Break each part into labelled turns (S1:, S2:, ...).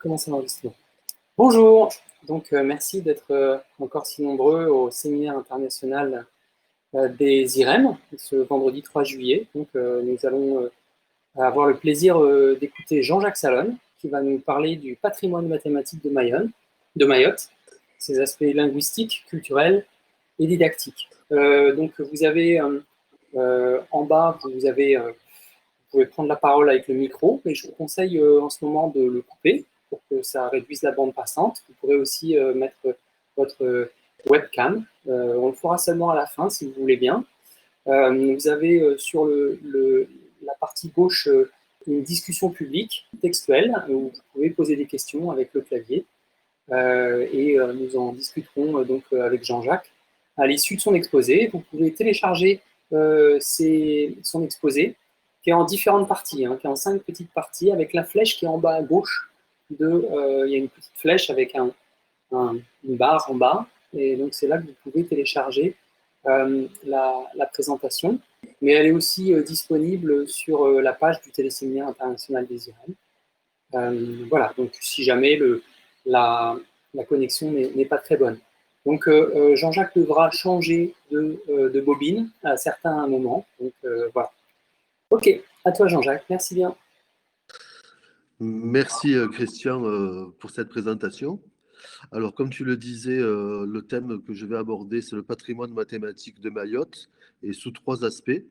S1: Commence l'enregistrement. Bonjour, donc merci d'être encore si nombreux au séminaire international des IREM, ce vendredi 3 juillet. Donc nous allons avoir le plaisir d'écouter Jean-Jacques Salonne, qui va nous parler du patrimoine mathématique de Mayotte, ses aspects linguistiques, culturels et didactiques. Donc vous avez en bas, vous pouvez prendre la parole avec le micro, mais je vous conseille en ce moment de le couper pour que ça réduise la bande passante. Vous pourrez aussi mettre votre webcam. On le fera seulement à la fin, si vous voulez bien. Vous avez sur la partie gauche une discussion publique textuelle où vous pouvez poser des questions avec le clavier. Et nous en discuterons donc avec Jean-Jacques à l'issue de son exposé. Vous pouvez télécharger son exposé qui est en différentes parties, qui est en 5 petites parties, avec la flèche qui est en bas à gauche. Il y a une petite flèche avec une barre en bas, et donc c'est là que vous pouvez télécharger la présentation. Mais elle est aussi disponible sur la page du Téléséminaire international des IREM. Voilà, donc si jamais la connexion n'est pas très bonne. Donc Jean-Jacques devra changer de bobine à certains moments. Donc voilà. Ok, à toi Jean-Jacques, merci bien.
S2: Merci Christian pour cette présentation. Alors comme tu le disais, le thème que je vais aborder, c'est le patrimoine mathématique de Mayotte et sous 3 aspects.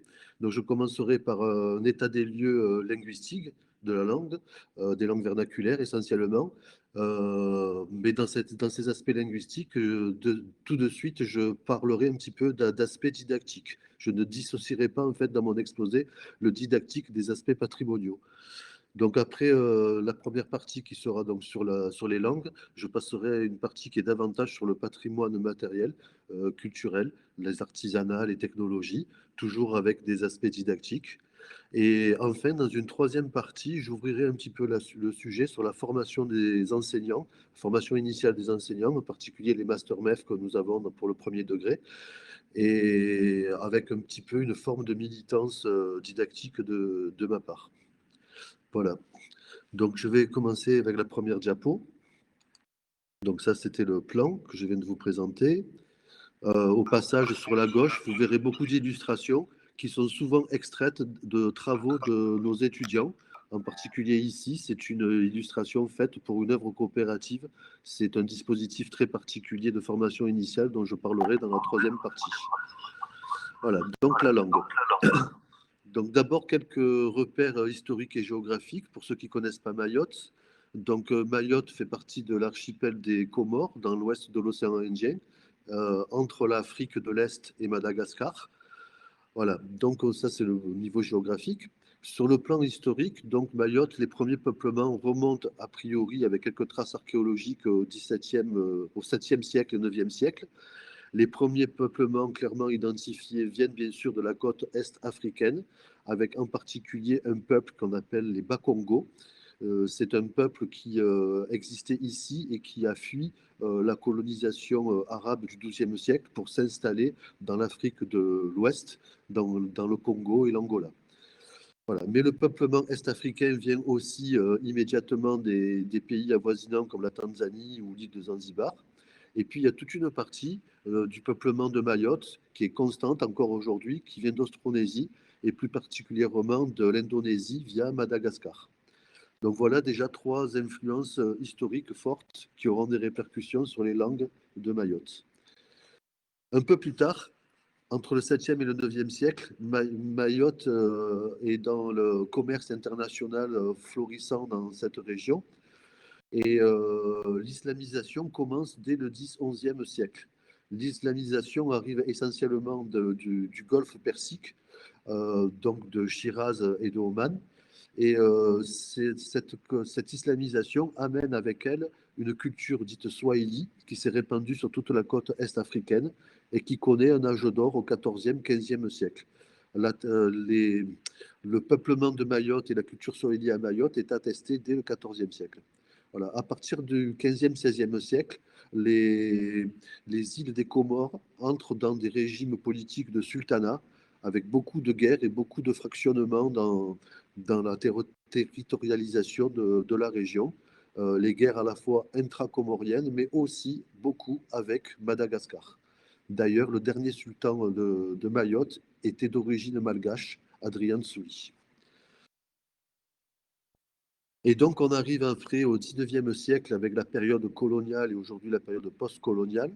S2: Donc je commencerai par un état des lieux linguistiques de la langue, des langues vernaculaires essentiellement. Mais dans ces aspects linguistiques, tout de suite, je parlerai un petit peu d'aspects didactiques. Je ne dissocierai pas en fait dans mon exposé le didactique des aspects patrimoniaux. Donc après la première partie qui sera donc sur les langues, je passerai à une partie qui est davantage sur le patrimoine matériel, culturel, les artisanats, les technologies, toujours avec des aspects didactiques. Et enfin, dans une troisième partie, j'ouvrirai un petit peu le sujet sur la formation des enseignants, formation initiale des enseignants, en particulier les master MEF que nous avons pour le premier degré, et avec un petit peu une forme de militance didactique de ma part. Voilà. Donc, je vais commencer avec la première diapo. Donc, ça, c'était le plan que je viens de vous présenter. Au passage, sur la gauche, vous verrez beaucoup d'illustrations qui sont souvent extraites de travaux de nos étudiants. En particulier ici, c'est une illustration faite pour une œuvre coopérative. C'est un dispositif très particulier de formation initiale dont je parlerai dans la troisième partie. Voilà, donc la langue. Donc d'abord quelques repères historiques et géographiques pour ceux qui ne connaissent pas Mayotte. Donc Mayotte fait partie de l'archipel des Comores dans l'ouest de l'océan Indien, entre l'Afrique de l'Est et Madagascar. Voilà, donc ça c'est le niveau géographique. Sur le plan historique, donc Mayotte, les premiers peuplements remontent a priori avec quelques traces archéologiques au 7e siècle et 9e siècle. Les premiers peuplements clairement identifiés viennent bien sûr de la côte est africaine, avec en particulier un peuple qu'on appelle les Bakongo. C'est un peuple qui existait ici et qui a fui la colonisation arabe du XIIe siècle pour s'installer dans l'Afrique de l'Ouest, dans le Congo et l'Angola. Voilà. Mais le peuplement est-africain vient aussi immédiatement des pays avoisinants comme la Tanzanie ou l'île de Zanzibar. Et puis il y a toute une partie du peuplement de Mayotte qui est constante encore aujourd'hui, qui vient d'Austronésie et plus particulièrement de l'Indonésie via Madagascar. Donc voilà déjà 3 influences historiques fortes qui auront des répercussions sur les langues de Mayotte. Un peu plus tard, entre le 7e et le 9e siècle, Mayotte est dans le commerce international florissant dans cette région. Et l'islamisation commence dès le 10-11e siècle. L'islamisation arrive essentiellement du golfe Persique, donc de Shiraz et de Oman. Et cette islamisation amène avec elle une culture dite swahili qui s'est répandue sur toute la côte est-africaine et qui connaît un âge d'or au 14e, 15e siècle. Le peuplement de Mayotte et la culture swahili à Mayotte est attesté dès le 14e siècle. Voilà. À partir du 15e, 16e siècle, les îles des Comores entrent dans des régimes politiques de sultanat avec beaucoup de guerres et beaucoup de fractionnements dans la territorialisation de la région. les guerres à la fois intracomoriennes, mais aussi beaucoup avec Madagascar. D'ailleurs, le dernier sultan de Mayotte était d'origine malgache, Adrian Souli. Et donc, on arrive après au 19e siècle avec la période coloniale et aujourd'hui la période post-coloniale.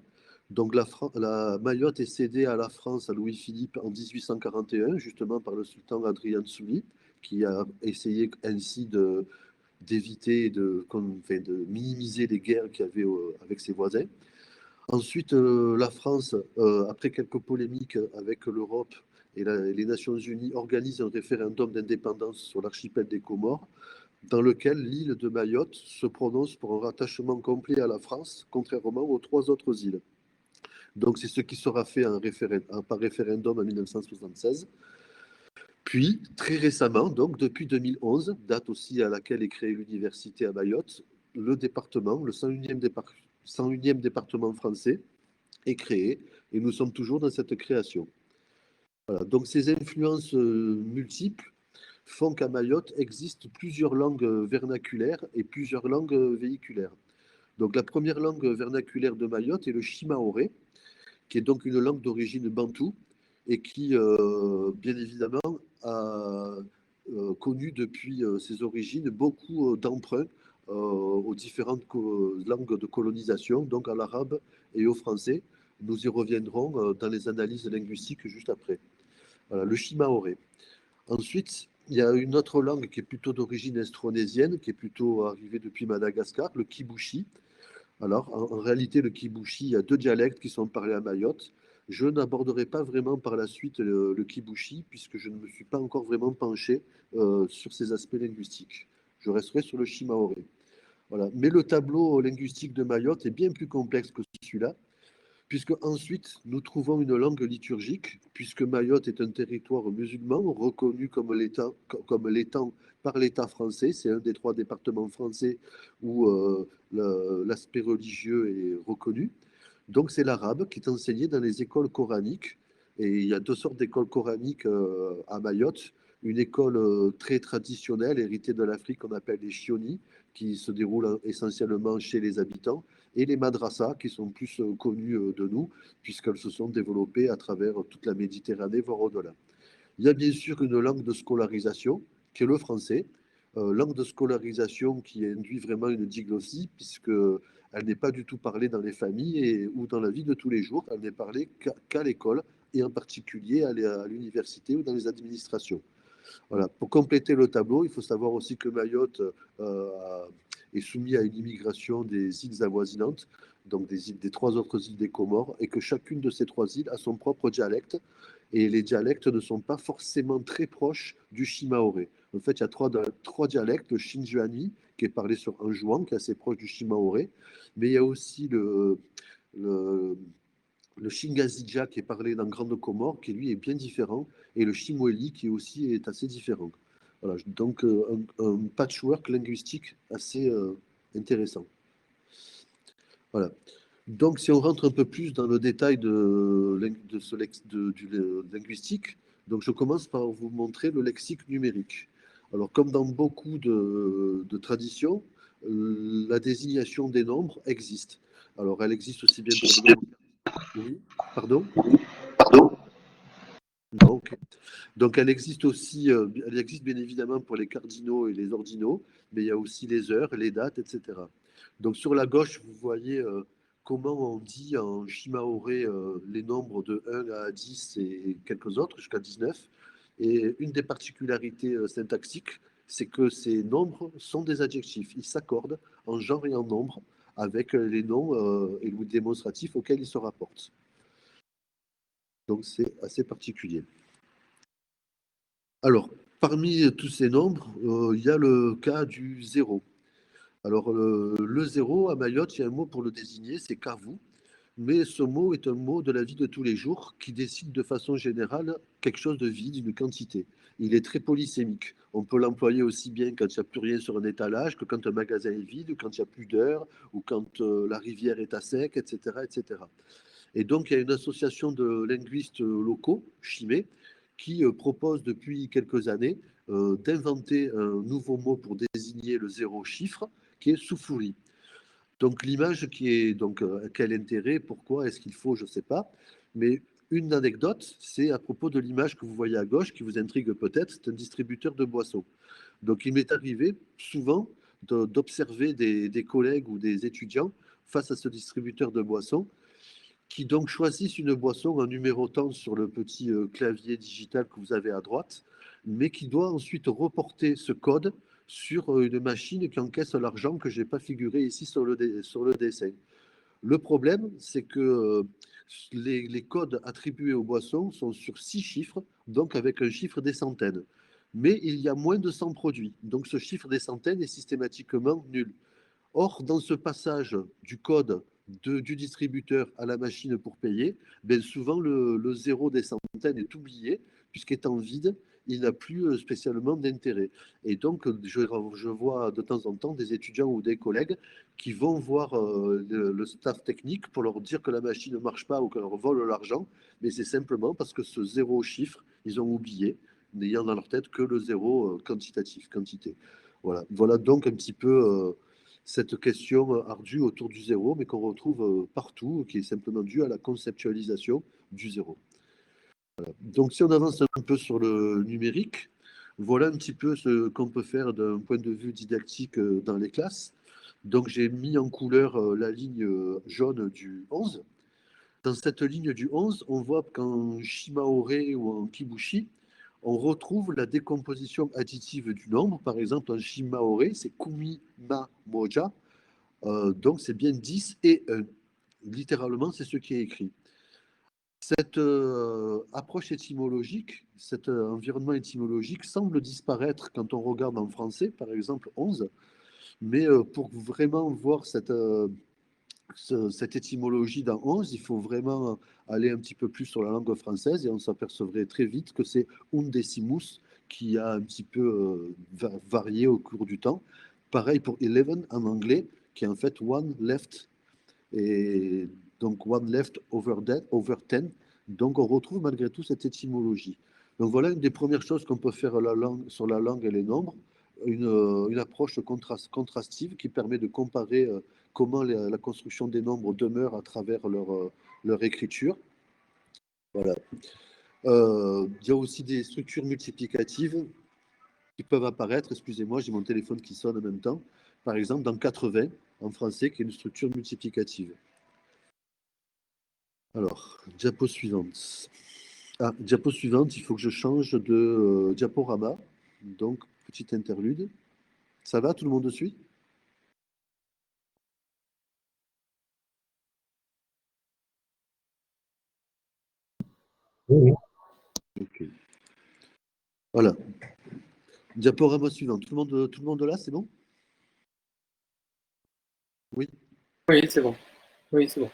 S2: Donc, la Mayotte est cédée à la France, à Louis-Philippe, en 1841, justement par le sultan Adrian Souli, qui a essayé ainsi d'éviter, enfin, de minimiser les guerres qu'il y avait avec ses voisins. Ensuite, la France, après quelques polémiques avec l'Europe et les Nations Unies, organise un référendum d'indépendance sur l'archipel des Comores, dans lequel l'île de Mayotte se prononce pour un rattachement complet à la France, contrairement aux trois autres îles. Donc c'est ce qui sera fait par référendum en 1976. Puis, très récemment, donc depuis 2011, date aussi à laquelle est créée l'université à Mayotte, le département, le 101e département français, est créé et nous sommes toujours dans cette création. Voilà. Donc ces influences multiples font qu'à Mayotte existent plusieurs langues vernaculaires et plusieurs langues véhiculaires. Donc la première langue vernaculaire de Mayotte est le shimaoré, qui est donc une langue d'origine bantoue et qui, bien évidemment, a connu depuis ses origines beaucoup d'emprunts aux différentes langues de colonisation, donc à l'arabe et au français. Nous y reviendrons dans les analyses linguistiques juste après. Voilà, le shimaoré. Ensuite, il y a une autre langue qui est plutôt d'origine astronésienne, qui est plutôt arrivée depuis Madagascar, le kibushi. Alors, en réalité, le kibushi, il y a deux dialectes qui sont parlés à Mayotte. Je n'aborderai pas vraiment par la suite le kibushi, puisque je ne me suis pas encore vraiment penché sur ces aspects linguistiques. Je resterai sur le shimaoré. Voilà. Mais le tableau linguistique de Mayotte est bien plus complexe que celui-là, puisque ensuite nous trouvons une langue liturgique, puisque Mayotte est un territoire musulman reconnu comme l'étant par l'État français. C'est un des trois départements français où l'aspect religieux est reconnu. Donc c'est l'arabe qui est enseigné dans les écoles coraniques. Et il y a deux sortes d'écoles coraniques à Mayotte. Une école très traditionnelle, héritée de l'Afrique, qu'on appelle les chionis, qui se déroule essentiellement chez les habitants, et les madrasas, qui sont plus connues de nous, puisqu'elles se sont développées à travers toute la Méditerranée, voire au-delà. Il y a bien sûr une langue de scolarisation, qui est le français, langue de scolarisation qui induit vraiment une diglossie, puisqu'elle n'est pas du tout parlée dans les familles ou dans la vie de tous les jours, elle n'est parlée qu'à l'école, et en particulier à l'université ou dans les administrations. Voilà. Pour compléter le tableau, il faut savoir aussi que Mayotte est soumis à une immigration des îles avoisinantes, donc des trois autres îles des Comores, et que chacune de ces trois îles a son propre dialecte, et les dialectes ne sont pas forcément très proches du shimaoré. En fait, il y a trois dialectes, le shinjuani, qui est parlé sur un jouan, qui est assez proche du shimaoré, mais il y a aussi le, le Shingazija qui est parlé dans Grande Comore, qui lui est bien différent, et le Shimweli qui aussi est assez différent. Voilà, donc un patchwork linguistique assez intéressant. Voilà. Donc si on rentre un peu plus dans le détail du linguistique, donc je commence par vous montrer le lexique numérique. Alors comme dans beaucoup de traditions, la désignation des nombres existe. Alors elle existe aussi bien pour les nombres. Oui, pardon? Non, ok. Donc elle existe bien évidemment pour les cardinaux et les ordinaux, mais il y a aussi les heures, les dates, etc. Donc sur la gauche, vous voyez comment on dit en shimaoré les nombres de 1 à 10 et quelques autres, jusqu'à 19. Et une des particularités syntaxiques, c'est que ces nombres sont des adjectifs. Ils s'accordent en genre et en nombre avec les noms et le démonstratif auxquels ils se rapportent. Donc c'est assez particulier. Alors, parmi tous ces nombres, il y a le cas du zéro. Alors, le zéro, à Mayotte, il y a un mot pour le désigner, c'est kavu. Mais ce mot est un mot de la vie de tous les jours qui décide de façon générale quelque chose de vide, une quantité. Il est très polysémique. On peut l'employer aussi bien quand il n'y a plus rien sur un étalage que quand un magasin est vide, ou quand il n'y a plus d'heures, ou quand la rivière est à sec, etc., etc. Et donc, il y a une association de linguistes locaux, Chimay, qui propose depuis quelques années d'inventer un nouveau mot pour désigner le zéro chiffre, indiqué sous Fourier. Donc l'image qui est donc quel intérêt, pourquoi, est-ce qu'il faut, je ne sais pas. Mais une anecdote, c'est à propos de l'image que vous voyez à gauche, qui vous intrigue peut-être, c'est un distributeur de boissons. Donc il m'est arrivé souvent d'observer des collègues ou des étudiants face à ce distributeur de boissons qui donc choisissent une boisson en numérotant sur le petit clavier digital que vous avez à droite, mais qui doit ensuite reporter ce code sur une machine qui encaisse l'argent que je n'ai pas figuré ici sur sur le dessin. Le problème, c'est que les codes attribués aux boissons sont sur 6 chiffres, donc avec un chiffre des centaines. Mais il y a moins de 100 produits, donc ce chiffre des centaines est systématiquement nul. Or, dans ce passage du code du distributeur à la machine pour payer, ben souvent le zéro des centaines est oublié, puisqu'étant vide, il n'a plus spécialement d'intérêt. Et donc, je vois de temps en temps des étudiants ou des collègues qui vont voir le staff technique pour leur dire que la machine ne marche pas ou qu'elle leur vole l'argent, mais c'est simplement parce que ce zéro chiffre, ils ont oublié, n'ayant dans leur tête que le zéro quantitatif, quantité. Voilà, voilà donc un petit peu cette question ardue autour du zéro, mais qu'on retrouve partout, qui est simplement due à la conceptualisation du zéro. Voilà. Donc si on avance un peu sur le numérique, voilà un petit peu ce qu'on peut faire d'un point de vue didactique dans les classes. Donc j'ai mis en couleur la ligne jaune du 11. Dans cette ligne du 11, on voit qu'en Shimaore ou en Kibushi, on retrouve la décomposition additive du nombre. Par exemple, en Shimaore, c'est Kumi Ma Moja. Donc c'est bien 10 et 1. Littéralement, c'est ce qui est écrit. Cette approche étymologique, cet environnement étymologique semble disparaître quand on regarde en français, par exemple 11, mais pour vraiment voir cette étymologie dans 11, il faut vraiment aller un petit peu plus sur la langue française et on s'apercevrait très vite que c'est undecimus qui a un petit peu varié au cours du temps. Pareil pour 11 en anglais, qui est en fait one left, et donc one left over 10. Donc on retrouve malgré tout cette étymologie. Donc voilà une des premières choses qu'on peut faire sur la langue et les nombres, une approche contrastive qui permet de comparer comment la construction des nombres demeure à travers leur écriture. Voilà. Il y a aussi des structures multiplicatives qui peuvent apparaître. Excusez-moi, j'ai mon téléphone qui sonne en même temps. Par exemple, dans 80, en français, qui est une structure multiplicative. Alors, diapo suivante. Ah, diapo suivante, il faut que je change de diaporama. Donc, petite interlude. Ça va, tout le monde suit?
S3: Oui, oui.
S2: Ok. Voilà. Diaporama suivant. Tout le monde là, c'est bon? Oui.
S1: Oui, c'est bon. Oui, c'est bon.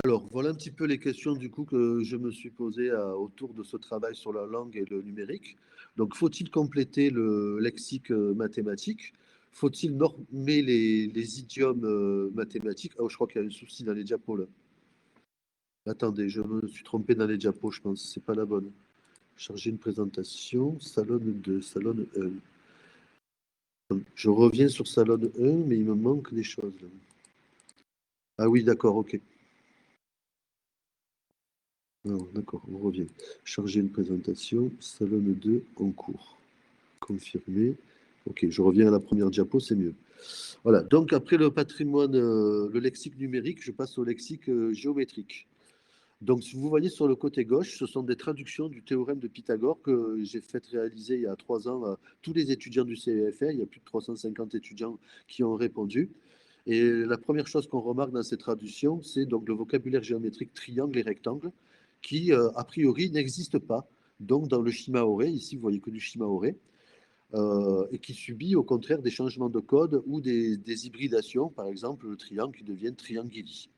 S2: Alors, voilà un petit peu les questions du coup que je me suis posées autour de ce travail sur la langue et le numérique. Donc, faut-il compléter le lexique mathématique? Faut-il normer les idiomes mathématiques? Oh, je crois qu'il y a un souci dans les diapos là. Attendez, je me suis trompé dans les diapos, je pense. C'est pas la bonne. Charger une présentation. Salon 2, Salon 1. Je reviens sur Salon 1, mais il me manque des choses là. Ah oui, d'accord, ok. Alors, d'accord, on revient. Charger une présentation, Salon 2 en cours. Confirmé. Ok, je reviens à la première diapo, c'est mieux. Voilà, donc après le patrimoine, le lexique numérique, je passe au lexique géométrique. Donc, si vous voyez sur le côté gauche, ce sont des traductions du théorème de Pythagore que j'ai fait réaliser il y a 3 ans à tous les étudiants du CEFR. Il y a plus de 350 étudiants qui ont répondu. Et la première chose qu'on remarque dans ces traductions, c'est donc le vocabulaire géométrique triangle et rectangle, qui, a priori, n'existe pas. Donc, dans le Shimaore, ici, vous voyez que du Shimaore, et qui subit au contraire des changements de code ou des hybridations, par exemple le triangle qui devient trianguli.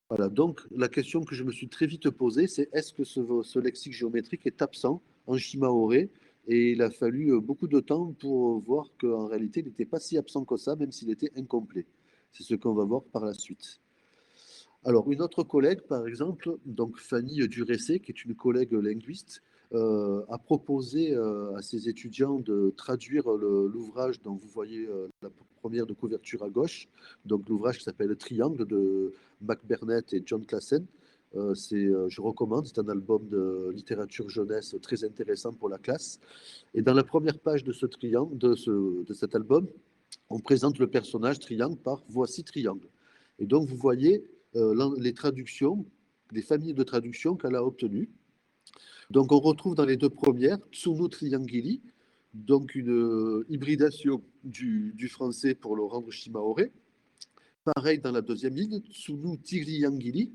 S2: Voilà, donc la question que je me suis très vite posée, c'est est-ce que ce lexique géométrique est absent en Shimaore? Et il a fallu beaucoup de temps pour voir qu'en réalité, il n'était pas si absent que ça, même s'il était incomplet. C'est ce qu'on va voir par la suite. Alors, une autre collègue, par exemple, donc Fanny Duresset, qui est une collègue linguiste, a proposé à ses étudiants de traduire l'ouvrage dont vous voyez la première de couverture à gauche, donc l'ouvrage qui s'appelle Triangle de Mac Burnett et John Classen. Je recommande, c'est un album de littérature jeunesse très intéressant pour la classe. Et dans la première page de ce triangle, de cet album, on présente le personnage Triangle par Voici Triangle. Et donc vous voyez les traductions, les familles de traductions qu'elle a obtenues. Donc on retrouve dans les deux premières Tsuno Triangili, donc une hybridation du français pour le rendre shimaore. Pareil dans la deuxième ligne, Tsuno Triangili.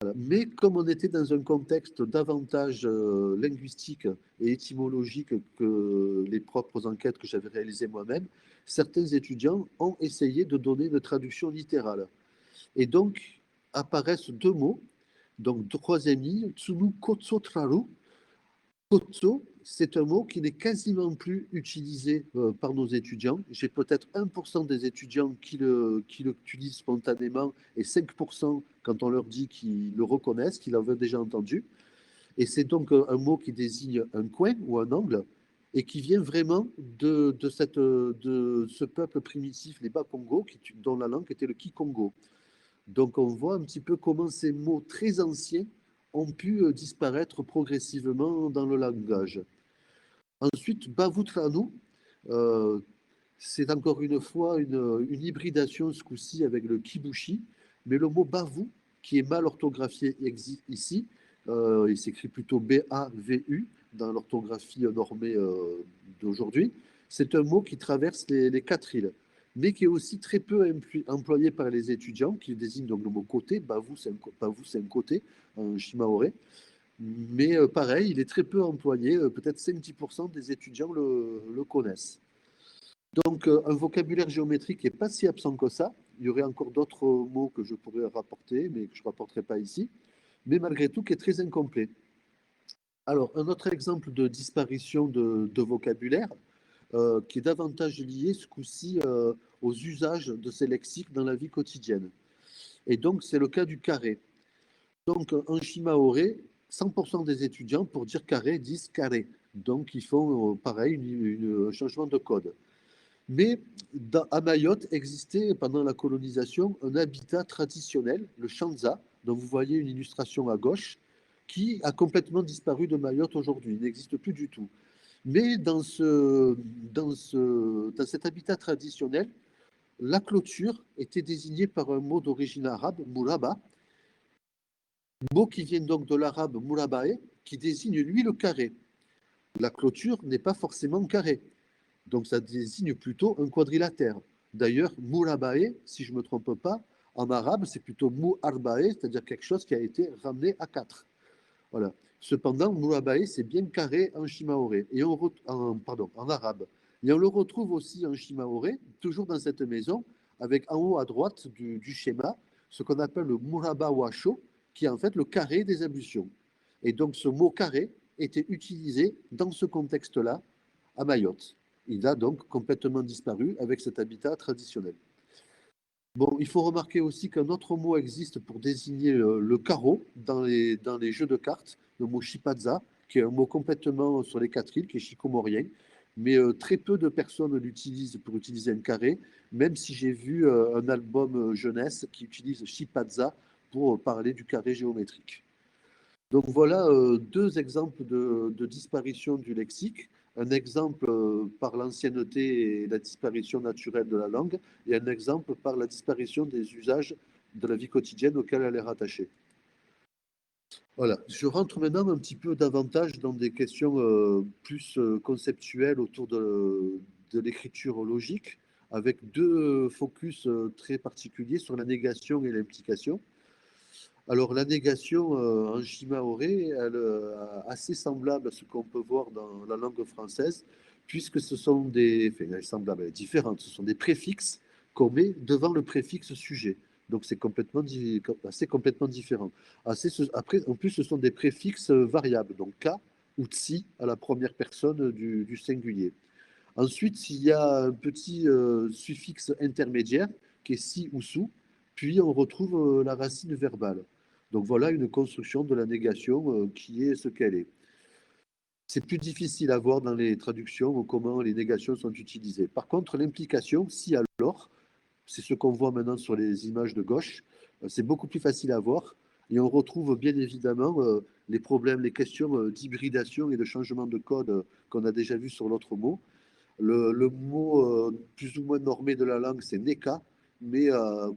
S2: Voilà. Mais comme on était dans un contexte davantage linguistique et étymologique que les propres enquêtes que j'avais réalisées moi-même, certains étudiants ont essayé de donner une traduction littérale. Et donc apparaissent deux mots. Donc troisième ligne, Tsunu Kotso Traru. Kotso, c'est un mot qui n'est quasiment plus utilisé par nos étudiants. J'ai peut-être 1% des étudiants qui l'utilisent spontanément et 5% quand on leur dit qu'ils le reconnaissent, qu'ils l'avaient déjà entendu. Et c'est donc un mot qui désigne un coin ou un angle et qui vient vraiment de ce peuple primitif, les Bakongo, dont la langue était le Kikongo. Donc on voit un petit peu comment ces mots très anciens ont pu disparaître progressivement dans le langage. Ensuite, Bavutranu, euh, c'est encore une fois une hybridation ce coup-ci avec le kibushi, mais le mot bavu, qui est mal orthographié ici, il s'écrit plutôt B-A-V-U dans l'orthographie normée d'aujourd'hui, c'est un mot qui traverse les quatre îles, mais qui est aussi très peu employé par les étudiants, qui désigne donc le mot côté, bavu c'est un côté, un shimaore, mais pareil, il est très peu employé, peut-être 5-10% des étudiants le connaissent. Donc, un vocabulaire géométrique n'est pas si absent que ça. Il y aurait encore d'autres mots que je pourrais rapporter, mais que je ne rapporterai pas ici. Mais malgré tout, qui est très incomplet. Alors, un autre exemple de disparition de vocabulaire, qui est davantage lié ce coup-ci aux usages de ces lexiques dans la vie quotidienne. Et donc, c'est le cas du carré. Donc, en shimaore, 100% des étudiants, pour dire carré, disent carré. Donc, ils font pareil, un changement de code. Mais à Mayotte existait pendant la colonisation un habitat traditionnel, le Shanza, dont vous voyez une illustration à gauche, qui a complètement disparu de Mayotte aujourd'hui. Il n'existe plus du tout. Mais dans cet habitat traditionnel, la clôture était désignée par un mot d'origine arabe, muraba, mot qui vient donc de l'arabe murabae, qui désigne lui le carré. La clôture n'est pas forcément carrée. Donc ça désigne plutôt un quadrilatère. D'ailleurs, Murabae, si je ne me trompe pas, en arabe, c'est plutôt Mu'arbae, c'est-à-dire quelque chose qui a été ramené à 4. Voilà. Cependant, Murabae, c'est bien carré en shimaore, en arabe. Et on le retrouve aussi en shimaore, toujours dans cette maison, avec en haut à droite du schéma, ce qu'on appelle le Muraba Washo, qui est en fait le carré des ablutions. Et donc ce mot carré était utilisé dans ce contexte-là à Mayotte. Il a donc complètement disparu avec cet habitat traditionnel. Bon, il faut remarquer aussi qu'un autre mot existe pour désigner le carreau dans les jeux de cartes, le mot shipaza, qui est un mot complètement sur les quatre îles, qui est shikomorien, mais très peu de personnes l'utilisent pour utiliser un carré, même si j'ai vu un album jeunesse qui utilise shipaza pour parler du carré géométrique. Donc voilà deux exemples de disparition du lexique. Un exemple par l'ancienneté et la disparition naturelle de la langue, et un exemple par la disparition des usages de la vie quotidienne auxquels elle est rattachée. Voilà, je rentre maintenant un petit peu davantage dans des questions plus conceptuelles autour de l'écriture logique, avec deux focus très particuliers sur la négation et l'implication. Alors, la négation en shimaoré, elle est assez semblable à ce qu'on peut voir dans la langue française, puisque ce sont elle est semblable, elle est différente, ce sont des préfixes qu'on met devant le préfixe sujet. Donc, c'est complètement différent. Après, en plus, ce sont des préfixes variables, donc ka ou tsi à la première personne du singulier. Ensuite, il y a un petit suffixe intermédiaire qui est si ou sou, puis on retrouve la racine verbale. Donc voilà une construction de la négation qui est ce qu'elle est. c'est plus difficile à voir dans les traductions comment les négations sont utilisées. Par contre, l'implication, si alors, c'est ce qu'on voit maintenant sur les images de gauche, c'est beaucoup plus facile à voir. Et on retrouve bien évidemment les problèmes, les questions d'hybridation et de changement de code qu'on a déjà vu sur l'autre mot. Le mot plus ou moins normé de la langue, c'est Neka, mais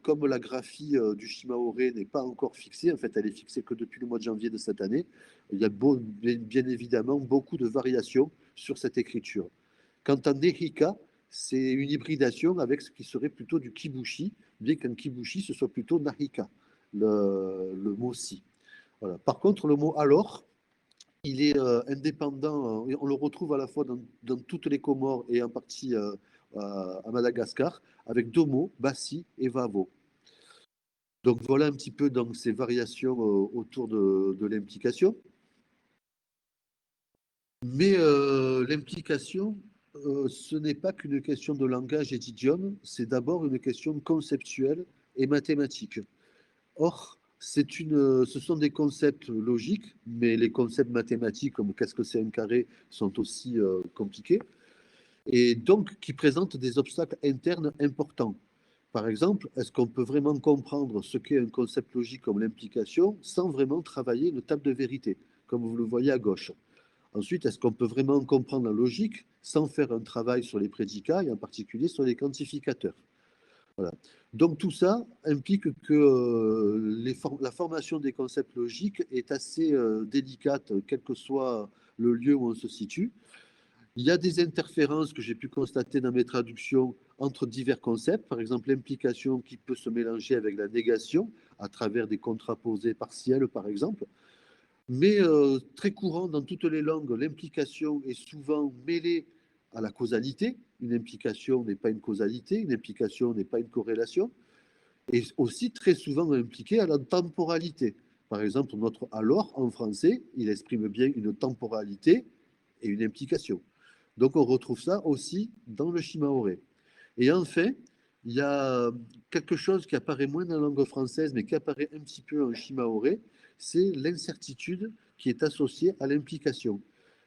S2: comme la graphie du Shimaore n'est pas encore fixée, en fait, elle est fixée que depuis le mois de janvier de cette année, il y a bien évidemment beaucoup de variations sur cette écriture. Quant à Nehika, c'est une hybridation avec ce qui serait plutôt du Kibushi, bien qu'un Kibushi, ce soit plutôt Nahika, le mot si. Voilà. Par contre, le mot alors, il est indépendant, on le retrouve à la fois dans toutes les Comores et en partie à Madagascar, avec deux mots, Bassi et Vavo. Donc voilà un petit peu donc, ces variations autour de l'implication. Mais l'implication, ce n'est pas qu'une question de langage et d'idiome, c'est d'abord une question conceptuelle et mathématique. Or, ce sont des concepts logiques, mais les concepts mathématiques, comme qu'est-ce que c'est un carré, sont aussi compliqués, et donc qui présentent des obstacles internes importants. Par exemple, est-ce qu'on peut vraiment comprendre ce qu'est un concept logique comme l'implication sans vraiment travailler une table de vérité, comme vous le voyez à gauche? Ensuite, est-ce qu'on peut vraiment comprendre la logique sans faire un travail sur les prédicats et en particulier sur les quantificateurs? Voilà. Donc tout ça implique que la formation des concepts logiques est assez délicate, quel que soit le lieu où on se situe. Il y a des interférences que j'ai pu constater dans mes traductions entre divers concepts, par exemple l'implication qui peut se mélanger avec la négation à travers des contraposés partiels, par exemple. Mais très courant dans toutes les langues, l'implication est souvent mêlée à la causalité. Une implication n'est pas une causalité, une implication n'est pas une corrélation, et aussi très souvent impliquée à la temporalité. Par exemple, notre alors en français, il exprime bien une temporalité et une implication. Donc on retrouve ça aussi dans le shimaoré. Et enfin, il y a quelque chose qui apparaît moins dans la langue française, mais qui apparaît un petit peu en shimaoré, c'est l'incertitude qui est associée à l'implication.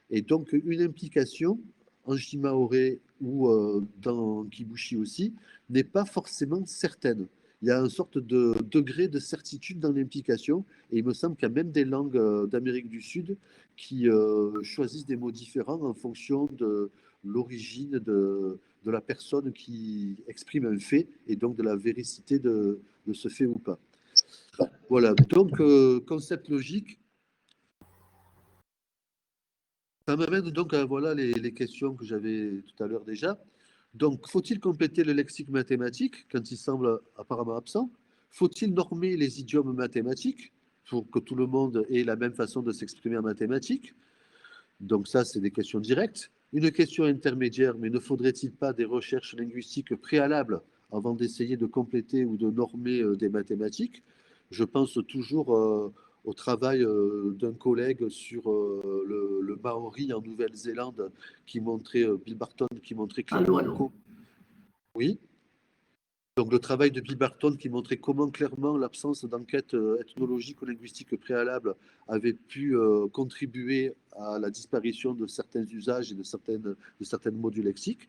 S2: Et donc une implication en shimaoré ou dans kibushi aussi n'est pas forcément certaine. Il y a une sorte de degré de certitude dans l'implication, et il me semble qu'il y a même des langues d'Amérique du Sud qui choisissent des mots différents en fonction de l'origine de la personne qui exprime un fait et donc de la véracité de ce fait ou pas. Voilà, donc concept logique. Ça m'amène donc à voilà les questions que j'avais tout à l'heure déjà. Donc, faut-il compléter le lexique mathématique quand il semble apparemment absent? Faut-il normer les idiomes mathématiques pour que tout le monde ait la même façon de s'exprimer en mathématiques? Donc ça, c'est des questions directes. Une question intermédiaire, mais ne faudrait-il pas des recherches linguistiques préalables avant d'essayer de compléter ou de normer des mathématiques? Je pense toujours au travail d'un collègue sur le maori en Nouvelle-Zélande qui montrait, Bill Barton, qui montrait clairement... Allô. Oui. Donc le travail de Bill Barton qui montrait comment clairement l'absence d'enquête ethnologique ou linguistique préalable avait pu contribuer à la disparition de certains usages et de certaines mots du lexique.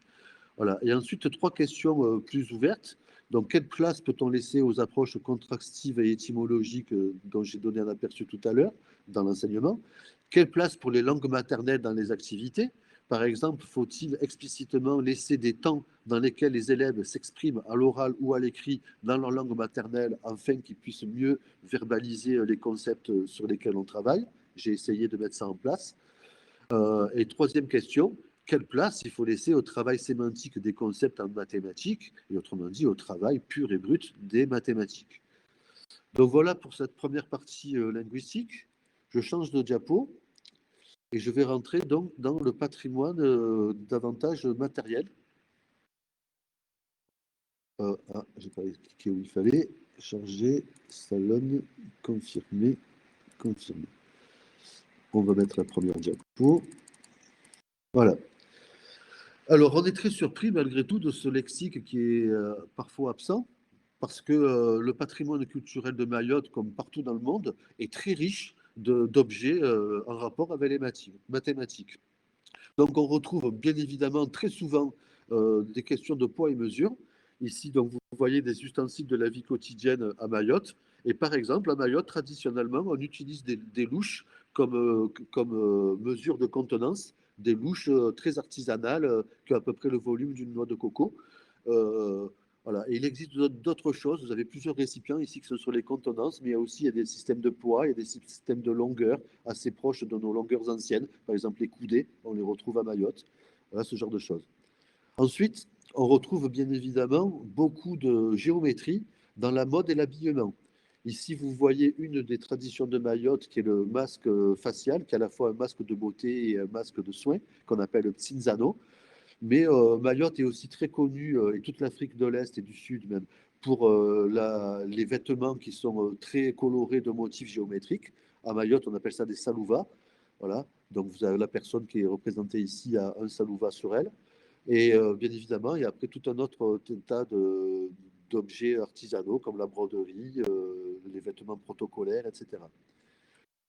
S2: Voilà. Et ensuite, trois questions plus ouvertes. Donc, quelle place peut-on laisser aux approches contrastives et étymologiques dont j'ai donné un aperçu tout à l'heure dans l'enseignement? Quelle place pour les langues maternelles dans les activités? Par exemple, faut-il explicitement laisser des temps dans lesquels les élèves s'expriment à l'oral ou à l'écrit dans leur langue maternelle afin qu'ils puissent mieux verbaliser les concepts sur lesquels on travaille? J'ai essayé de mettre ça en place. Et troisième question, quelle place il faut laisser au travail sémantique des concepts en mathématiques, et autrement dit au travail pur et brut des mathématiques. Donc voilà pour cette première partie linguistique. Je change de diapo et je vais rentrer donc dans le patrimoine davantage matériel. J'ai pas cliqué où il fallait. Charger, salon, confirmer, confirmer. On va mettre la première diapo. Voilà. Alors, on est très surpris malgré tout de ce lexique qui est parfois absent, parce que le patrimoine culturel de Mayotte, comme partout dans le monde, est très riche d'objets en rapport avec les mathématiques. Donc, on retrouve bien évidemment très souvent des questions de poids et mesure. Ici, donc, vous voyez des ustensiles de la vie quotidienne à Mayotte. Et par exemple, à Mayotte, traditionnellement, on utilise des louches comme mesure de contenance, des louches très artisanales qui ont à peu près le volume d'une noix de coco. Euh, voilà. Et il existe d'autres choses. Vous avez plusieurs récipients ici que ce sont les contenances, mais il y a des systèmes de poids, il y a des systèmes de longueur assez proches de nos longueurs anciennes. Par exemple, les coudées, on les retrouve à Mayotte. Voilà ce genre de choses. Ensuite, on retrouve bien évidemment beaucoup de géométrie dans la mode et l'habillement. Ici, vous voyez une des traditions de Mayotte qui est le masque facial, qui est à la fois un masque de beauté et un masque de soins, qu'on appelle le tsinzano. Mais Mayotte est aussi très connue, et toute l'Afrique de l'Est et du Sud même, pour les vêtements qui sont très colorés de motifs géométriques. À Mayotte, on appelle ça des salouvas. Voilà. Donc vous avez la personne qui est représentée ici a un salouva sur elle. Et bien évidemment, il y a après tout un autre tas d'objets artisanaux comme la broderie, les vêtements protocolaires, etc.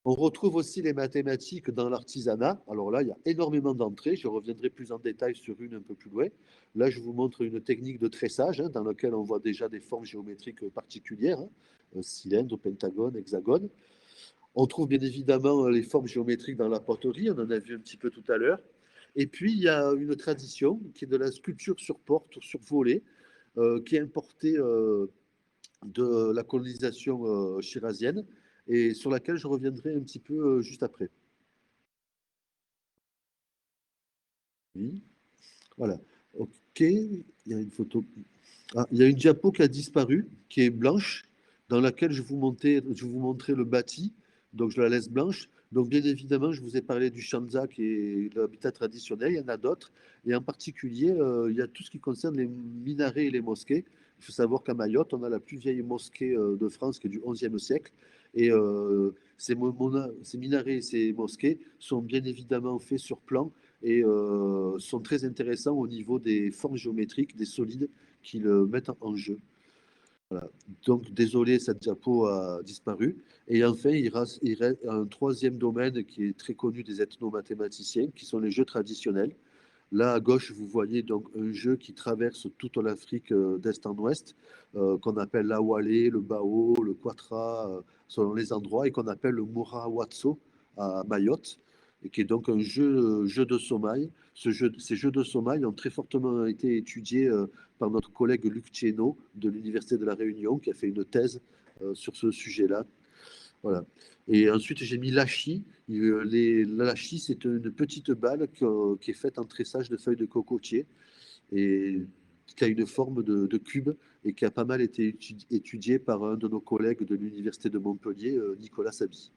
S2: On retrouve aussi les mathématiques dans l'artisanat. Alors là, il y a énormément d'entrées. Je reviendrai plus en détail sur une un peu plus loin. Là, je vous montre une technique de tressage dans laquelle on voit déjà des formes géométriques particulières, cylindre, pentagone, hexagone. On trouve bien évidemment les formes géométriques dans la poterie. On en a vu un petit peu tout à l'heure. Et puis, il y a une tradition qui est de la sculpture sur porte, sur volet, qui est importée de la colonisation chirazienne et sur laquelle je reviendrai un petit peu juste après. Oui, voilà. OK, il y a une photo. Ah, il y a une diapo qui a disparu, qui est blanche, dans laquelle je vous montrais le bâti, donc je la laisse blanche. Donc bien évidemment, je vous ai parlé du Shanza, qui est l'habitat traditionnel, il y en a d'autres, et en particulier, il y a tout ce qui concerne les minarets et les mosquées. Il faut savoir qu'à Mayotte, on a la plus vieille mosquée de France, qui est du XIe siècle, et ces minarets et ces mosquées sont bien évidemment faits sur plan et sont très intéressants au niveau des formes géométriques, des solides qui le mettent en jeu. Voilà. Donc, désolé, cette diapo a disparu. Et enfin, il reste un troisième domaine qui est très connu des ethnomathématiciens, qui sont les jeux traditionnels. Là, à gauche, vous voyez donc un jeu qui traverse toute l'Afrique d'est en ouest, qu'on appelle l'awalé, le bao, le quatra, selon les endroits, et qu'on appelle le murawatso à Mayotte, et qui est donc un jeu de sommeil. Ces jeux de sommeil ont très fortement été étudiés par notre collègue Luc Tchéno de l'Université de La Réunion, qui a fait une thèse sur ce sujet-là. Voilà. Et ensuite, j'ai mis l'achi. L'achi, c'est une petite balle qui est faite en tressage de feuilles de cocotier et qui a une forme de cube et qui a pas mal été étudiée par un de nos collègues de l'Université de Montpellier, Nicolas Sabi.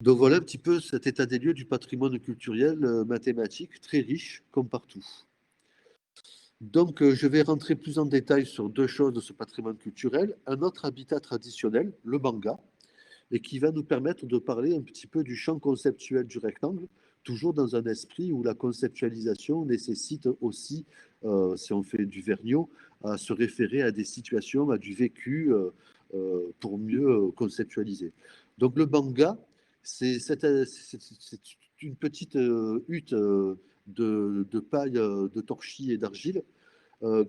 S2: Donc voilà un petit peu cet état des lieux du patrimoine culturel mathématique, très riche comme partout. Donc je vais rentrer plus en détail sur deux choses de ce patrimoine culturel. Un autre habitat traditionnel, le manga, et qui va nous permettre de parler un petit peu du champ conceptuel du rectangle, toujours dans un esprit où la conceptualisation nécessite aussi, si on fait du Vergniaud, à se référer à des situations, à du vécu, pour mieux conceptualiser. Donc le manga, c'est une petite hutte de paille, de torchis et d'argile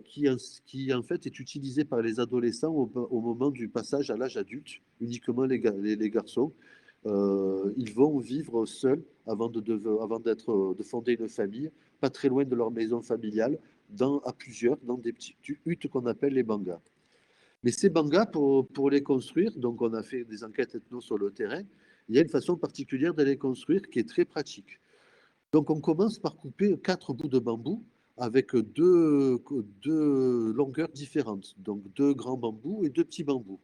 S2: qui en fait est utilisé par les adolescents au moment du passage à l'âge adulte, uniquement les garçons. Ils vont vivre seuls avant de fonder une famille, pas très loin de leur maison familiale, à plusieurs, dans des petites huttes qu'on appelle les bangas. Mais ces bangas, pour les construire, donc on a fait des enquêtes ethno sur le terrain, il y a une façon particulière de les construire qui est très pratique. Donc, on commence par couper 4 bouts de bambou avec deux longueurs différentes. Donc, 2 grands bambous et 2 petits bambous.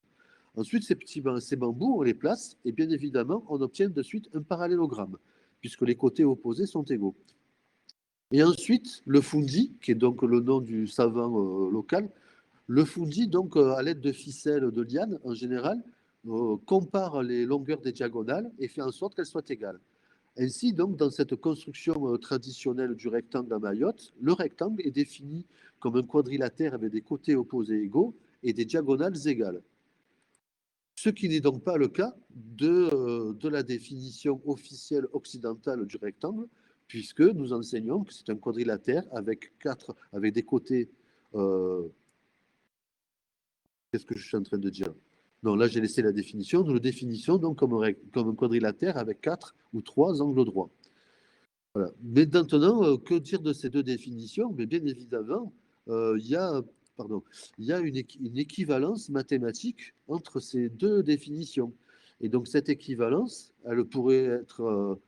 S2: Ensuite, ces bambous, on les place et bien évidemment, on obtient de suite un parallélogramme puisque les côtés opposés sont égaux. Et ensuite, le fundi, qui est donc le nom du savant local, le fundi, donc, à l'aide de ficelles de liane en général, compare les longueurs des diagonales et fait en sorte qu'elles soient égales. Ainsi, donc, dans cette construction traditionnelle du rectangle à Mayotte, le rectangle est défini comme un quadrilatère avec des côtés opposés égaux et des diagonales égales. Ce qui n'est donc pas le cas de la définition officielle occidentale du rectangle, puisque nous enseignons que c'est un quadrilatère avec des côtés. Qu'est-ce que je suis en train de dire? Non, là j'ai laissé la définition. Nous le définissons donc comme un quadrilatère avec 4 ou 3 angles droits. Voilà. Mais maintenant, que dire de ces deux définitions? Mais bien évidemment, il y a, pardon, il y a une équivalence mathématique entre ces deux définitions. Et donc cette équivalence, elle pourrait être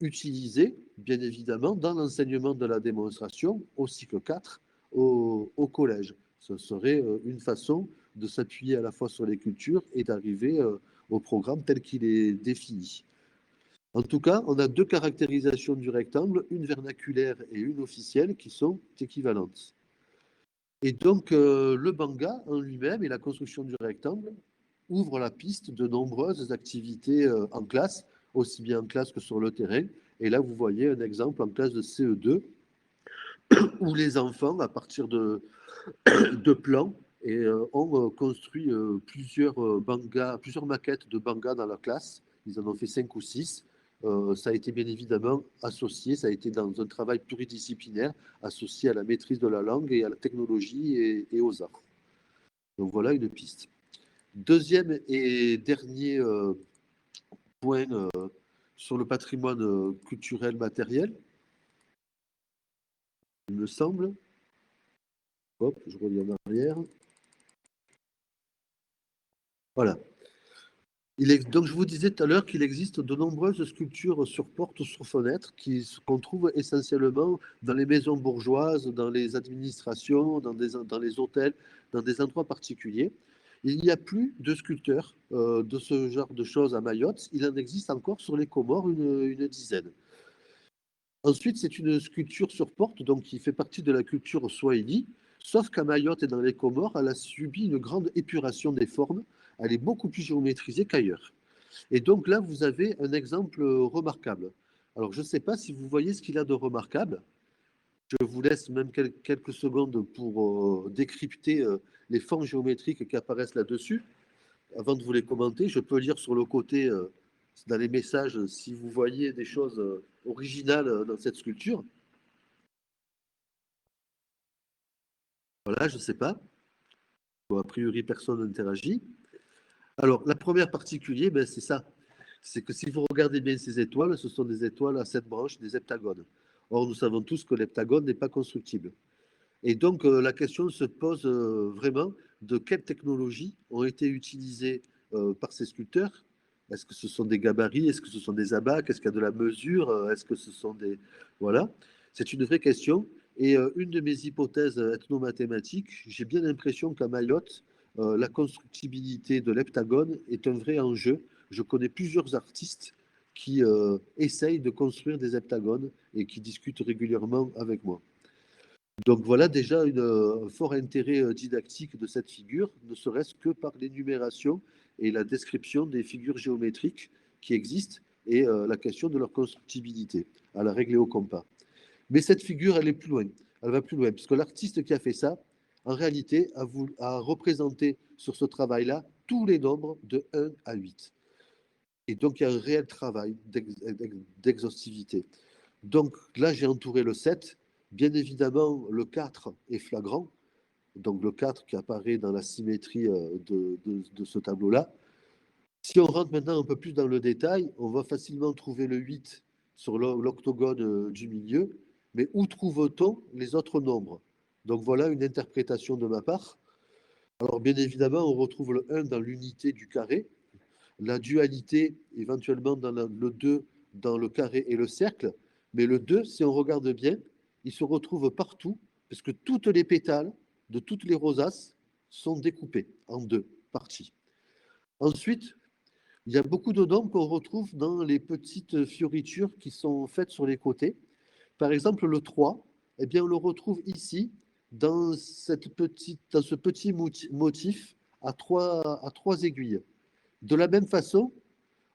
S2: utilisée, bien évidemment, dans l'enseignement de la démonstration au cycle 4 au collège. Ce serait une façon de s'appuyer à la fois sur les cultures et d'arriver au programme tel qu'il est défini. En tout cas, on a deux caractérisations du rectangle, une vernaculaire et une officielle, qui sont équivalentes. Et donc, le Banga en lui-même et la construction du rectangle ouvrent la piste de nombreuses activités en classe, aussi bien en classe que sur le terrain. Et là, vous voyez un exemple en classe de CE2, où les enfants, à partir de plans, ont construit plusieurs maquettes de Banga dans la classe. Ils en ont fait 5 ou 6. Ça a été bien évidemment associé, ça a été dans un travail pluridisciplinaire, associé à la maîtrise de la langue et à la technologie et aux arts. Donc voilà une piste. Deuxième et dernier point sur le patrimoine culturel matériel, il me semble. Hop, je reviens en arrière. Voilà. Donc, je vous disais tout à l'heure qu'il existe de nombreuses sculptures sur portes ou sur fenêtres qu'on trouve essentiellement dans les maisons bourgeoises, dans les administrations, dans les hôtels, dans des endroits particuliers. Il n'y a plus de sculpteurs de ce genre de choses à Mayotte. Il en existe encore sur les Comores une dizaine. Ensuite, c'est une sculpture sur porte, donc qui fait partie de la culture swahili, sauf qu'à Mayotte et dans les Comores, elle a subi une grande épuration des formes. Elle est beaucoup plus géométrisée qu'ailleurs. Et donc là, vous avez un exemple remarquable. Alors, je ne sais pas si vous voyez ce qu'il a de remarquable. Je vous laisse même quelques secondes pour décrypter les formes géométriques qui apparaissent là-dessus. Avant de vous les commenter, je peux lire sur le côté, dans les messages, si vous voyez des choses originales dans cette sculpture. Voilà, je ne sais pas. Bon, a priori, personne n'interagit. Alors, la première particulier, ben, c'est ça. C'est que si vous regardez bien ces étoiles, ce sont des étoiles à 7 branches, des heptagones. Or, nous savons tous que l'heptagone n'est pas constructible. Et donc, la question se pose vraiment de quelles technologies ont été utilisées par ces sculpteurs. Est-ce que ce sont des gabarits? Est-ce que ce sont des abacs? Est-ce qu'il y a de la mesure? Est-ce que ce sont des... Voilà. C'est une vraie question. Et une de mes hypothèses ethnomathématiques, j'ai bien l'impression qu'à Mayotte, la constructibilité de l'heptagone est un vrai enjeu. Je connais plusieurs artistes qui essayent de construire des heptagones et qui discutent régulièrement avec moi. Donc voilà déjà un fort intérêt didactique de cette figure, ne serait-ce que par l'énumération et la description des figures géométriques qui existent et la question de leur constructibilité à la règle et au compas. Mais cette figure, elle est plus loin. Elle va plus loin, puisque l'artiste qui a fait ça, en réalité, a représenté sur ce travail-là tous les nombres de 1 à 8. Et donc, il y a un réel travail d'exhaustivité. Donc là, j'ai entouré le 7. Bien évidemment, le 4 est flagrant. Donc le 4 qui apparaît dans la symétrie de ce tableau-là. Si on rentre maintenant un peu plus dans le détail, on va facilement trouver le 8 sur l'octogone du milieu. Mais où trouve-t-on les autres nombres? Donc voilà une interprétation de ma part. Alors bien évidemment, on retrouve le 1 dans l'unité du carré, la dualité éventuellement dans le 2 dans le carré et le cercle. Mais le 2, si on regarde bien, il se retrouve partout, parce que toutes les pétales de toutes les rosaces sont découpées en deux parties. Ensuite, il y a beaucoup de nombres qu'on retrouve dans les petites fioritures qui sont faites sur les côtés. Par exemple, le 3, eh bien, on le retrouve ici, dans ce petit motif à trois aiguilles. De la même façon,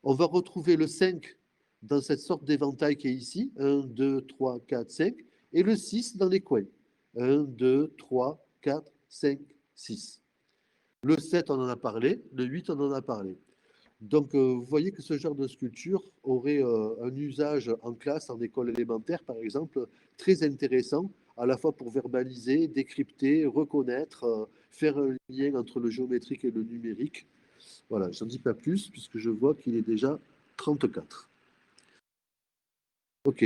S2: on va retrouver le 5 dans cette sorte d'éventail qui est ici, 1, 2, 3, 4, 5, et le 6 dans les coins, 1, 2, 3, 4, 5, 6. Le 7, on en a parlé. Le 8, on en a parlé. Donc, vous voyez que ce genre de sculpture aurait un usage en classe, en école élémentaire, par exemple, très intéressant, à la fois pour verbaliser, décrypter, reconnaître, faire un lien entre le géométrique et le numérique. Voilà, j'en dis pas plus, puisque je vois qu'il est déjà 34. Ok,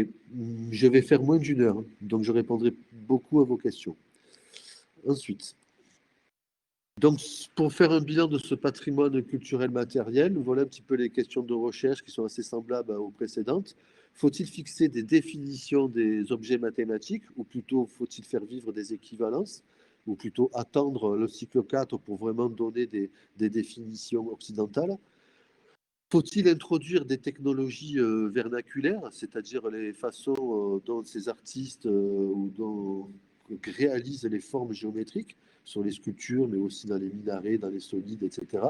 S2: je vais faire moins d'une heure, hein, donc je répondrai beaucoup à vos questions. Ensuite, donc, pour faire un bilan de ce patrimoine culturel matériel, voilà un petit peu les questions de recherche qui sont assez semblables aux précédentes. Faut-il fixer des définitions des objets mathématiques, ou plutôt faut-il faire vivre des équivalences, ou plutôt attendre le cycle 4 pour vraiment donner des définitions occidentales? Faut-il introduire des technologies vernaculaires, c'est-à-dire les façons dont ces artistes ou dont réalisent les formes géométriques sur les sculptures, mais aussi dans les minarets, dans les solides, etc.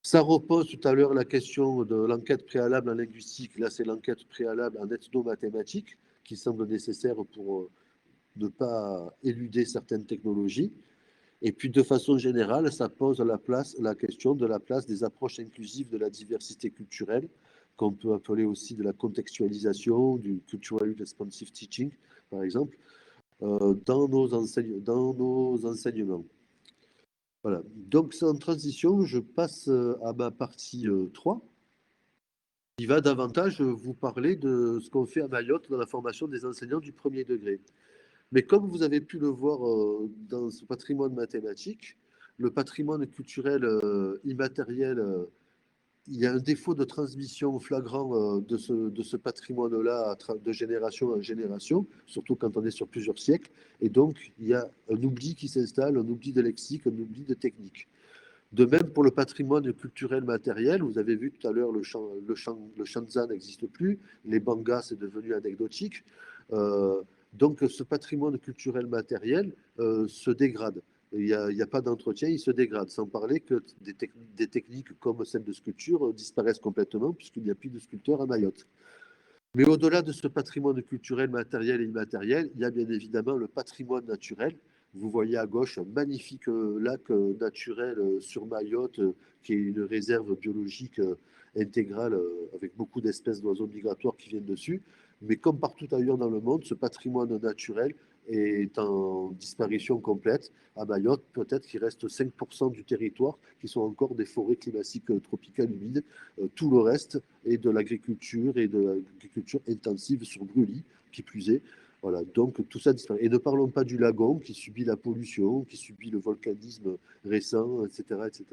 S2: Ça repose tout à l'heure la question de l'enquête préalable en linguistique. Là, c'est l'enquête préalable en ethnomathématiques qui semble nécessaire pour ne pas éluder certaines technologies. Et puis, de façon générale, ça pose la question de la place des approches inclusives de la diversité culturelle, qu'on peut appeler aussi de la contextualisation, du culturally responsive teaching, par exemple, dans nos enseignements. Voilà. Donc, en transition, je passe à ma partie 3, qui va davantage vous parler de ce qu'on fait à Mayotte dans la formation des enseignants du premier degré. Mais comme vous avez pu le voir dans ce patrimoine mathématique, le patrimoine culturel immatériel, il y a un défaut de transmission flagrant de ce patrimoine-là de génération en génération, surtout quand on est sur plusieurs siècles. Et donc, il y a un oubli qui s'installe, un oubli de lexique, un oubli de technique. De même pour le patrimoine culturel matériel, vous avez vu tout à l'heure le shanzan n'existe plus, les bangas c'est devenu anecdotique. Euh, donc ce patrimoine culturel matériel se dégrade. Il n'y a pas d'entretien, il se dégrade. Sans parler que des techniques comme celle de sculpture disparaissent complètement puisqu'il n'y a plus de sculpteurs à Mayotte. Mais au-delà de ce patrimoine culturel, matériel et immatériel, il y a bien évidemment le patrimoine naturel. Vous voyez à gauche un magnifique lac naturel sur Mayotte, qui est une réserve biologique intégrale avec beaucoup d'espèces d'oiseaux migratoires qui viennent dessus. Mais comme partout ailleurs dans le monde, ce patrimoine naturel est en disparition complète. À Mayotte, peut-être qu'il reste 5% du territoire qui sont encore des forêts climatiques tropicales humides. Tout le reste est de l'agriculture et de l'agriculture intensive sur brûlis, qui plus est. Voilà, donc tout ça disparaît. Et ne parlons pas du lagon qui subit la pollution, qui subit le volcanisme récent, etc. etc.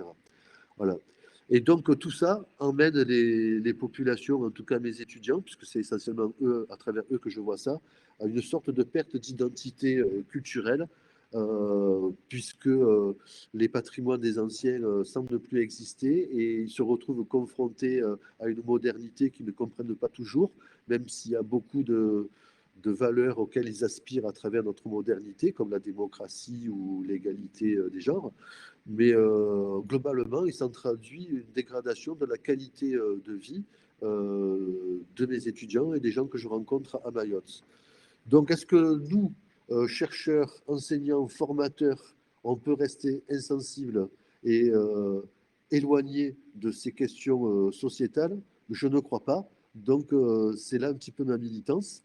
S2: Voilà. Et donc tout ça emmène les populations, en tout cas mes étudiants, puisque c'est essentiellement eux, à travers eux que je vois ça, à une sorte de perte d'identité culturelle, puisque les patrimoines des anciens semblent ne plus exister et ils se retrouvent confrontés à une modernité qu'ils ne comprennent pas toujours, même s'il y a beaucoup de valeurs auxquelles ils aspirent à travers notre modernité, comme la démocratie ou l'égalité des genres. Mais globalement, il s'en traduit une dégradation de la qualité de vie de mes étudiants et des gens que je rencontre à Mayotte. Donc, est-ce que nous, chercheurs, enseignants, formateurs, on peut rester insensibles et éloignés de ces questions sociétales? Je ne crois pas. Donc, c'est là un petit peu ma militance.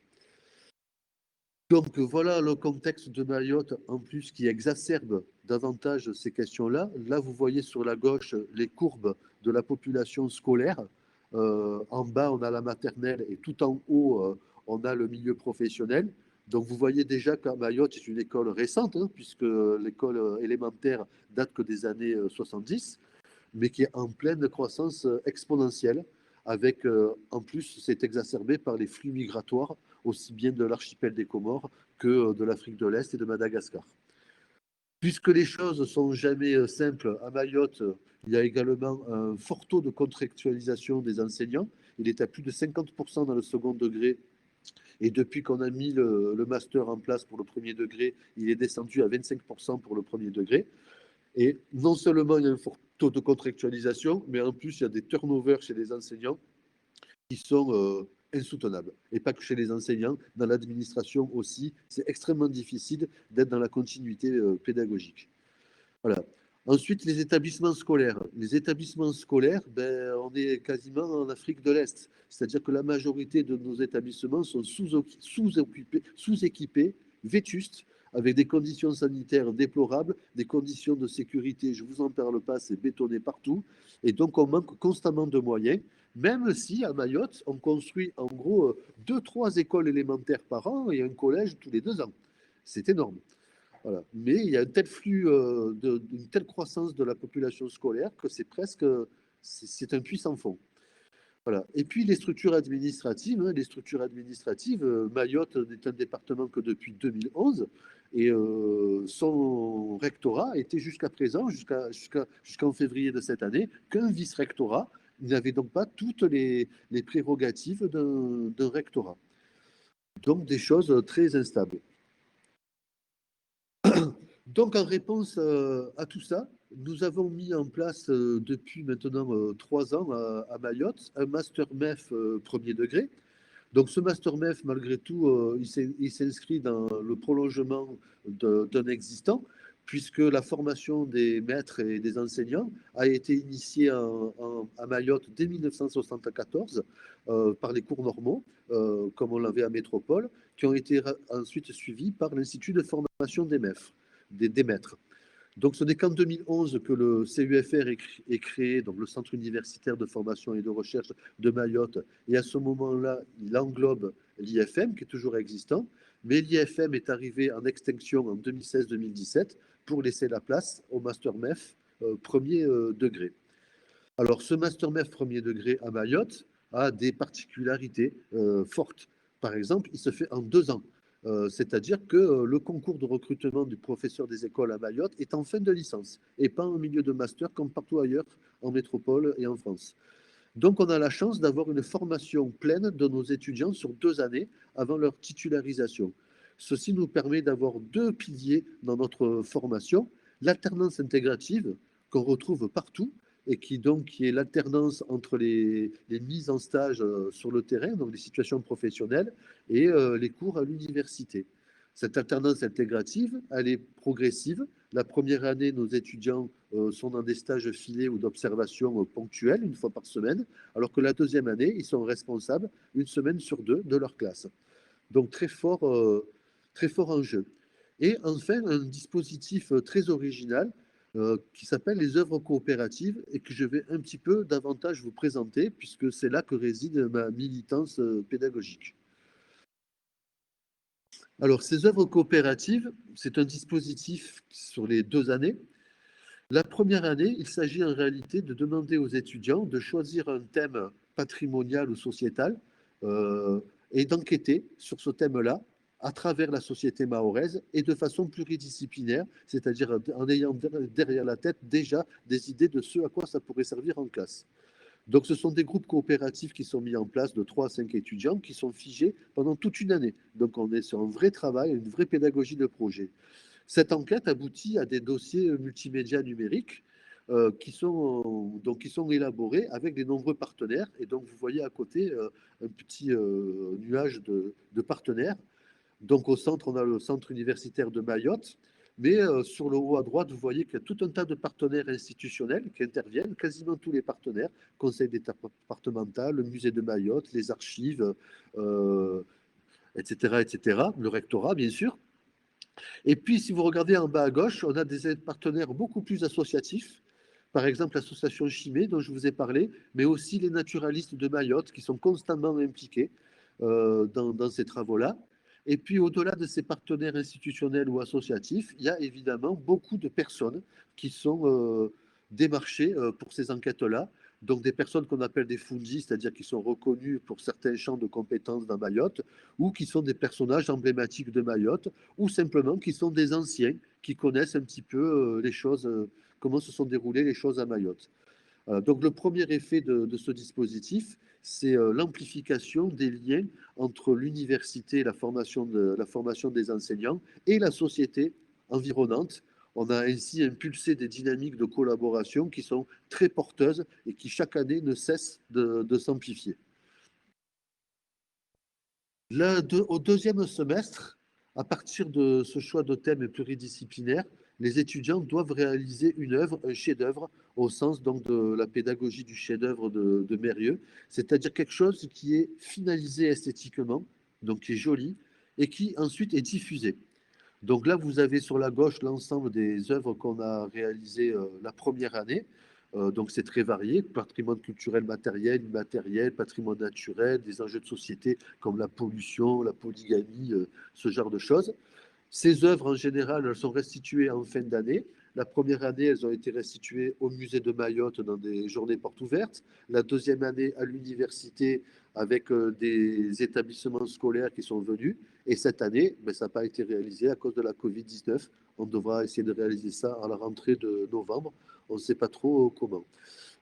S2: Donc voilà le contexte de Mayotte en plus qui exacerbe davantage ces questions-là. Là, vous voyez sur la gauche les courbes de la population scolaire. En bas, on a la maternelle et tout en haut, on a le milieu professionnel. Donc vous voyez déjà qu'à Mayotte, c'est une école récente, hein, puisque l'école élémentaire date que des années 70, mais qui est en pleine croissance exponentielle, avec en plus, c'est exacerbé par les flux migratoires, aussi bien de l'archipel des Comores que de l'Afrique de l'Est et de Madagascar. Puisque les choses sont jamais simples, à Mayotte, il y a également un fort taux de contractualisation des enseignants. Il est à plus de 50% dans le second degré. Et depuis qu'on a mis le master en place pour le premier degré, il est descendu à 25% pour le premier degré. Et non seulement il y a un fort taux de contractualisation, mais en plus il y a des turnovers chez les enseignants qui sont insoutenables. Et pas que chez les enseignants, dans l'administration aussi, c'est extrêmement difficile d'être dans la continuité pédagogique. Voilà. Ensuite, les établissements scolaires. Les établissements scolaires, ben, on est quasiment en Afrique de l'Est. C'est-à-dire que la majorité de nos établissements sont sous-équipés, vétustes, avec des conditions sanitaires déplorables, des conditions de sécurité, je ne vous en parle pas, c'est bétonné partout. Et donc, on manque constamment de moyens, même si à Mayotte, on construit en gros 2, 3 écoles élémentaires par an et un collège tous les 2 ans. C'est énorme. Voilà. Mais il y a un tel flux, une telle croissance de la population scolaire que c'est presque, c'est un puits sans fond. Voilà. Et puis les structures administratives, hein, Mayotte n'est un département que depuis 2011 et son rectorat était jusqu'à présent, jusqu'en février de cette année, qu'un vice-rectorat. Il n'avait donc pas toutes les prérogatives d'un rectorat. Donc des choses très instables. Donc, en réponse à tout ça, nous avons mis en place depuis maintenant 3 ans à Mayotte un master MEF premier degré. Donc, ce master MEF, malgré tout, il s'inscrit dans le prolongement d'un existant, puisque la formation des maîtres et des enseignants a été initiée à Mayotte dès 1974 par les cours normaux, comme on l'avait à Métropole, qui ont été ensuite suivis par l'Institut de formation des MEF des maîtres. Donc, ce n'est qu'en 2011 que le CUFR est créé, donc le Centre universitaire de formation et de recherche de Mayotte. Et à ce moment-là, il englobe l'IFM, qui est toujours existant. Mais l'IFM est arrivé en extinction en 2016-2017 pour laisser la place au Master MEF premier degré. Alors, ce Master MEF premier degré à Mayotte a des particularités fortes. Par exemple, il se fait en 2 ans. C'est-à-dire que le concours de recrutement du professeur des écoles à Mayotte est en fin de licence et pas en milieu de master comme partout ailleurs en métropole et en France. Donc on a la chance d'avoir une formation pleine de nos étudiants sur 2 années avant leur titularisation. Ceci nous permet d'avoir 2 piliers dans notre formation, l'alternance intégrative qu'on retrouve partout et qui est l'alternance entre les mises en stage sur le terrain, donc les situations professionnelles, et les cours à l'université. Cette alternance intégrative, elle est progressive. La première année, nos étudiants sont dans des stages filés ou d'observation ponctuels, une fois par semaine, alors que la deuxième année, ils sont responsables 1 semaine sur 2 de leur classe. Donc très fort enjeu. Et enfin, un dispositif très original qui s'appelle les œuvres coopératives et que je vais un petit peu davantage vous présenter puisque c'est là que réside ma militance pédagogique. Alors, ces œuvres coopératives, c'est un dispositif sur les 2 années. La première année, il s'agit en réalité de demander aux étudiants de choisir un thème patrimonial ou sociétal et d'enquêter sur ce thème-là à travers la société mahoraise et de façon pluridisciplinaire, c'est-à-dire en ayant derrière la tête déjà des idées de ce à quoi ça pourrait servir en classe. Donc, ce sont des groupes coopératifs qui sont mis en place de 3 à 5 étudiants qui sont figés pendant toute une année. Donc, on est sur un vrai travail, une vraie pédagogie de projet. Cette enquête aboutit à des dossiers multimédia numériques qui sont élaborés avec de nombreux partenaires. Et donc, vous voyez à côté un petit nuage de partenaires. Donc, au centre, on a le centre universitaire de Mayotte. Mais sur le haut à droite, vous voyez qu'il y a tout un tas de partenaires institutionnels qui interviennent, quasiment tous les partenaires, conseil départemental, le musée de Mayotte, les archives, etc., etc., le rectorat, bien sûr. Et puis, si vous regardez en bas à gauche, on a des partenaires beaucoup plus associatifs. Par exemple, l'association Chimée, dont je vous ai parlé, mais aussi les naturalistes de Mayotte, qui sont constamment impliqués dans ces travaux-là. Et puis, au-delà de ces partenaires institutionnels ou associatifs, il y a évidemment beaucoup de personnes qui sont démarchées pour ces enquêtes-là. Donc, des personnes qu'on appelle des fundis, c'est-à-dire qui sont reconnus pour certains champs de compétences dans Mayotte, ou qui sont des personnages emblématiques de Mayotte, ou simplement qui sont des anciens qui connaissent un petit peu les choses, comment se sont déroulées les choses à Mayotte. Donc le premier effet de ce dispositif, c'est l'amplification des liens entre l'université, la formation des enseignants et la société environnante. On a ainsi impulsé des dynamiques de collaboration qui sont très porteuses et qui chaque année ne cessent de s'amplifier. Au deuxième semestre, à partir de ce choix de thème pluridisciplinaire, les étudiants doivent réaliser une œuvre, un chef-d'œuvre, au sens donc de la pédagogie du chef-d'œuvre de Mérieux, c'est-à-dire quelque chose qui est finalisé esthétiquement, donc qui est joli, et qui ensuite est diffusé. Donc là, vous avez sur la gauche l'ensemble des œuvres qu'on a réalisées la première année. Donc c'est très varié, patrimoine culturel matériel, immatériel, patrimoine naturel, des enjeux de société comme la pollution, la polygamie, ce genre de choses. Ces œuvres, en général, elles sont restituées en fin d'année. La première année, elles ont été restituées au musée de Mayotte dans des journées portes ouvertes. La deuxième année, à l'université, avec des établissements scolaires qui sont venus. Et cette année, ben, ça n'a pas été réalisé à cause de la Covid-19. On devra essayer de réaliser ça à la rentrée de novembre. On ne sait pas trop comment.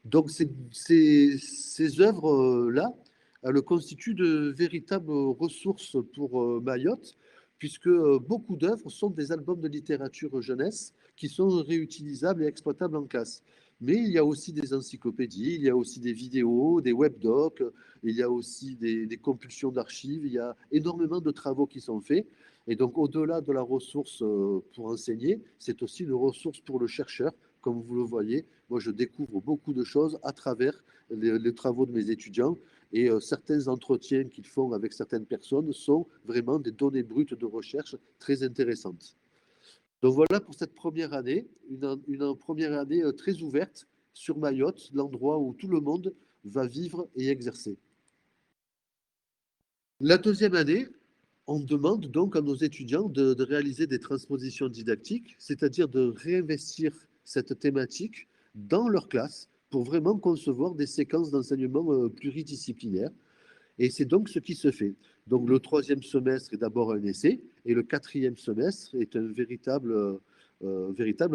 S2: Donc, ces œuvres-là, elles constituent de véritables ressources pour Mayotte, puisque beaucoup d'œuvres sont des albums de littérature jeunesse qui sont réutilisables et exploitables en classe. Mais il y a aussi des encyclopédies, il y a aussi des vidéos, des webdocs, il y a aussi des compulsions d'archives, il y a énormément de travaux qui sont faits. Et donc, au-delà de la ressource pour enseigner, c'est aussi une ressource pour le chercheur. Comme vous le voyez, moi, je découvre beaucoup de choses à travers les travaux de mes étudiants et certains entretiens qu'ils font avec certaines personnes sont vraiment des données brutes de recherche très intéressantes. Donc voilà pour cette première année, une première année très ouverte sur Mayotte, l'endroit où tout le monde va vivre et exercer. La deuxième année, on demande donc à nos étudiants de réaliser des transpositions didactiques, c'est-à-dire de réinvestir cette thématique dans leur classe pour vraiment concevoir des séquences d'enseignement pluridisciplinaires. Et c'est donc ce qui se fait. Donc le troisième semestre est d'abord un essai et le quatrième semestre est un véritable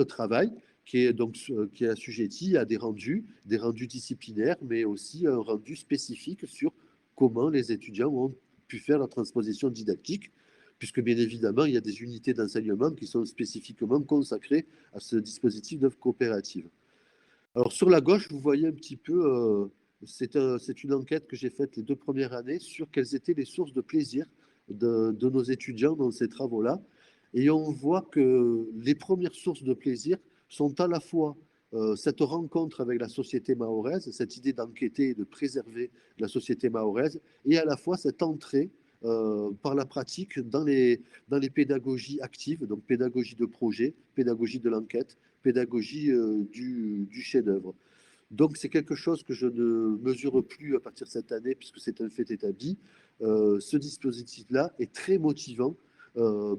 S2: travail qui est donc qui est assujetti à des rendus disciplinaires, mais aussi un rendu spécifique sur comment les étudiants ont pu faire la transposition didactique, puisque bien évidemment, il y a des unités d'enseignement qui sont spécifiquement consacrées à ce dispositif d'œuvre coopérative. Alors sur la gauche, vous voyez un petit peu, c'est une enquête que j'ai faite les 2 premières années sur quelles étaient les sources de plaisir de nos étudiants dans ces travaux-là. Et on voit que les premières sources de plaisir sont à la fois cette rencontre avec la société mahoraise, cette idée d'enquêter et de préserver la société mahoraise, et à la fois cette entrée par la pratique dans les pédagogies actives, donc pédagogie de projet, pédagogie de l'enquête, pédagogie du chef-d'œuvre. Donc c'est quelque chose que je ne mesure plus à partir de cette année, puisque c'est un fait établi. Ce dispositif-là est très motivant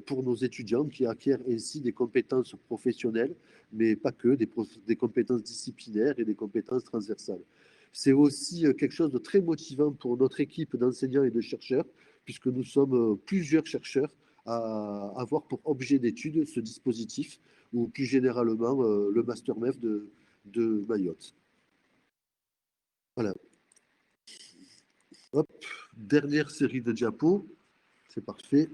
S2: pour nos étudiants qui acquièrent ainsi des compétences professionnelles, mais pas que, des compétences disciplinaires et des compétences transversales. C'est aussi quelque chose de très motivant pour notre équipe d'enseignants et de chercheurs, puisque nous sommes plusieurs chercheurs à avoir pour objet d'étude ce dispositif, ou plus généralement le Master MEF de Mayotte. Voilà. Hop, dernière série de diapos. C'est parfait.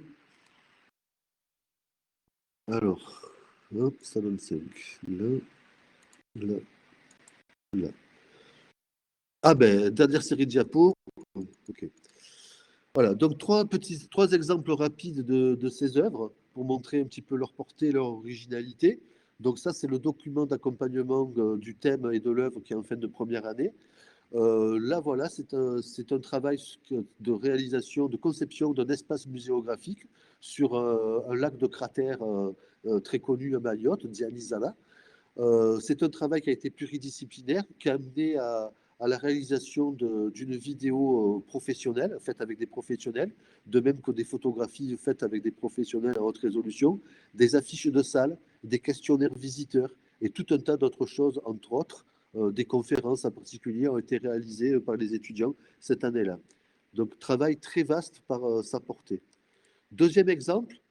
S2: Alors, hop, ça donne 5. Là, là, là. Ah ben, dernière série de diapos. Ok. Voilà, donc trois exemples rapides de ces œuvres pour montrer un petit peu leur portée, leur originalité. Donc ça, c'est le document d'accompagnement du thème et de l'œuvre qui est en fin de première année. Là, voilà, c'est un travail de réalisation, de conception d'un espace muséographique sur un lac de cratère très connu à Mayotte, Dianizala. C'est un travail qui a été pluridisciplinaire, qui a amené à la réalisation d'une vidéo professionnelle, faite avec des professionnels, de même que des photographies faites avec des professionnels à haute résolution, des affiches de salle, des questionnaires visiteurs et tout un tas d'autres choses, entre autres. Des conférences en particulier ont été réalisées par les étudiants cette année-là. Donc, travail très vaste par sa portée. Deuxième exemple,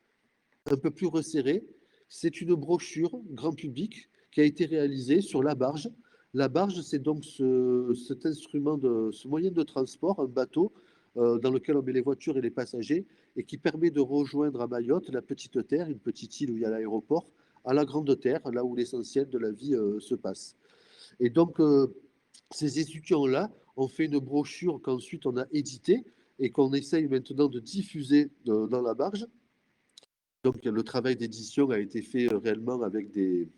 S2: un peu plus resserré, c'est une brochure grand public qui a été réalisée sur la barge. La barge, c'est donc cet instrument, ce moyen de transport, un bateau dans lequel on met les voitures et les passagers et qui permet de rejoindre à Mayotte la petite terre, une petite île où il y a l'aéroport, à la grande terre, là où l'essentiel de la vie se passe. Et donc, ces étudiants-là ont fait une brochure qu'ensuite on a éditée et qu'on essaye maintenant de diffuser dans la barge. Donc le travail d'édition a été fait réellement avec des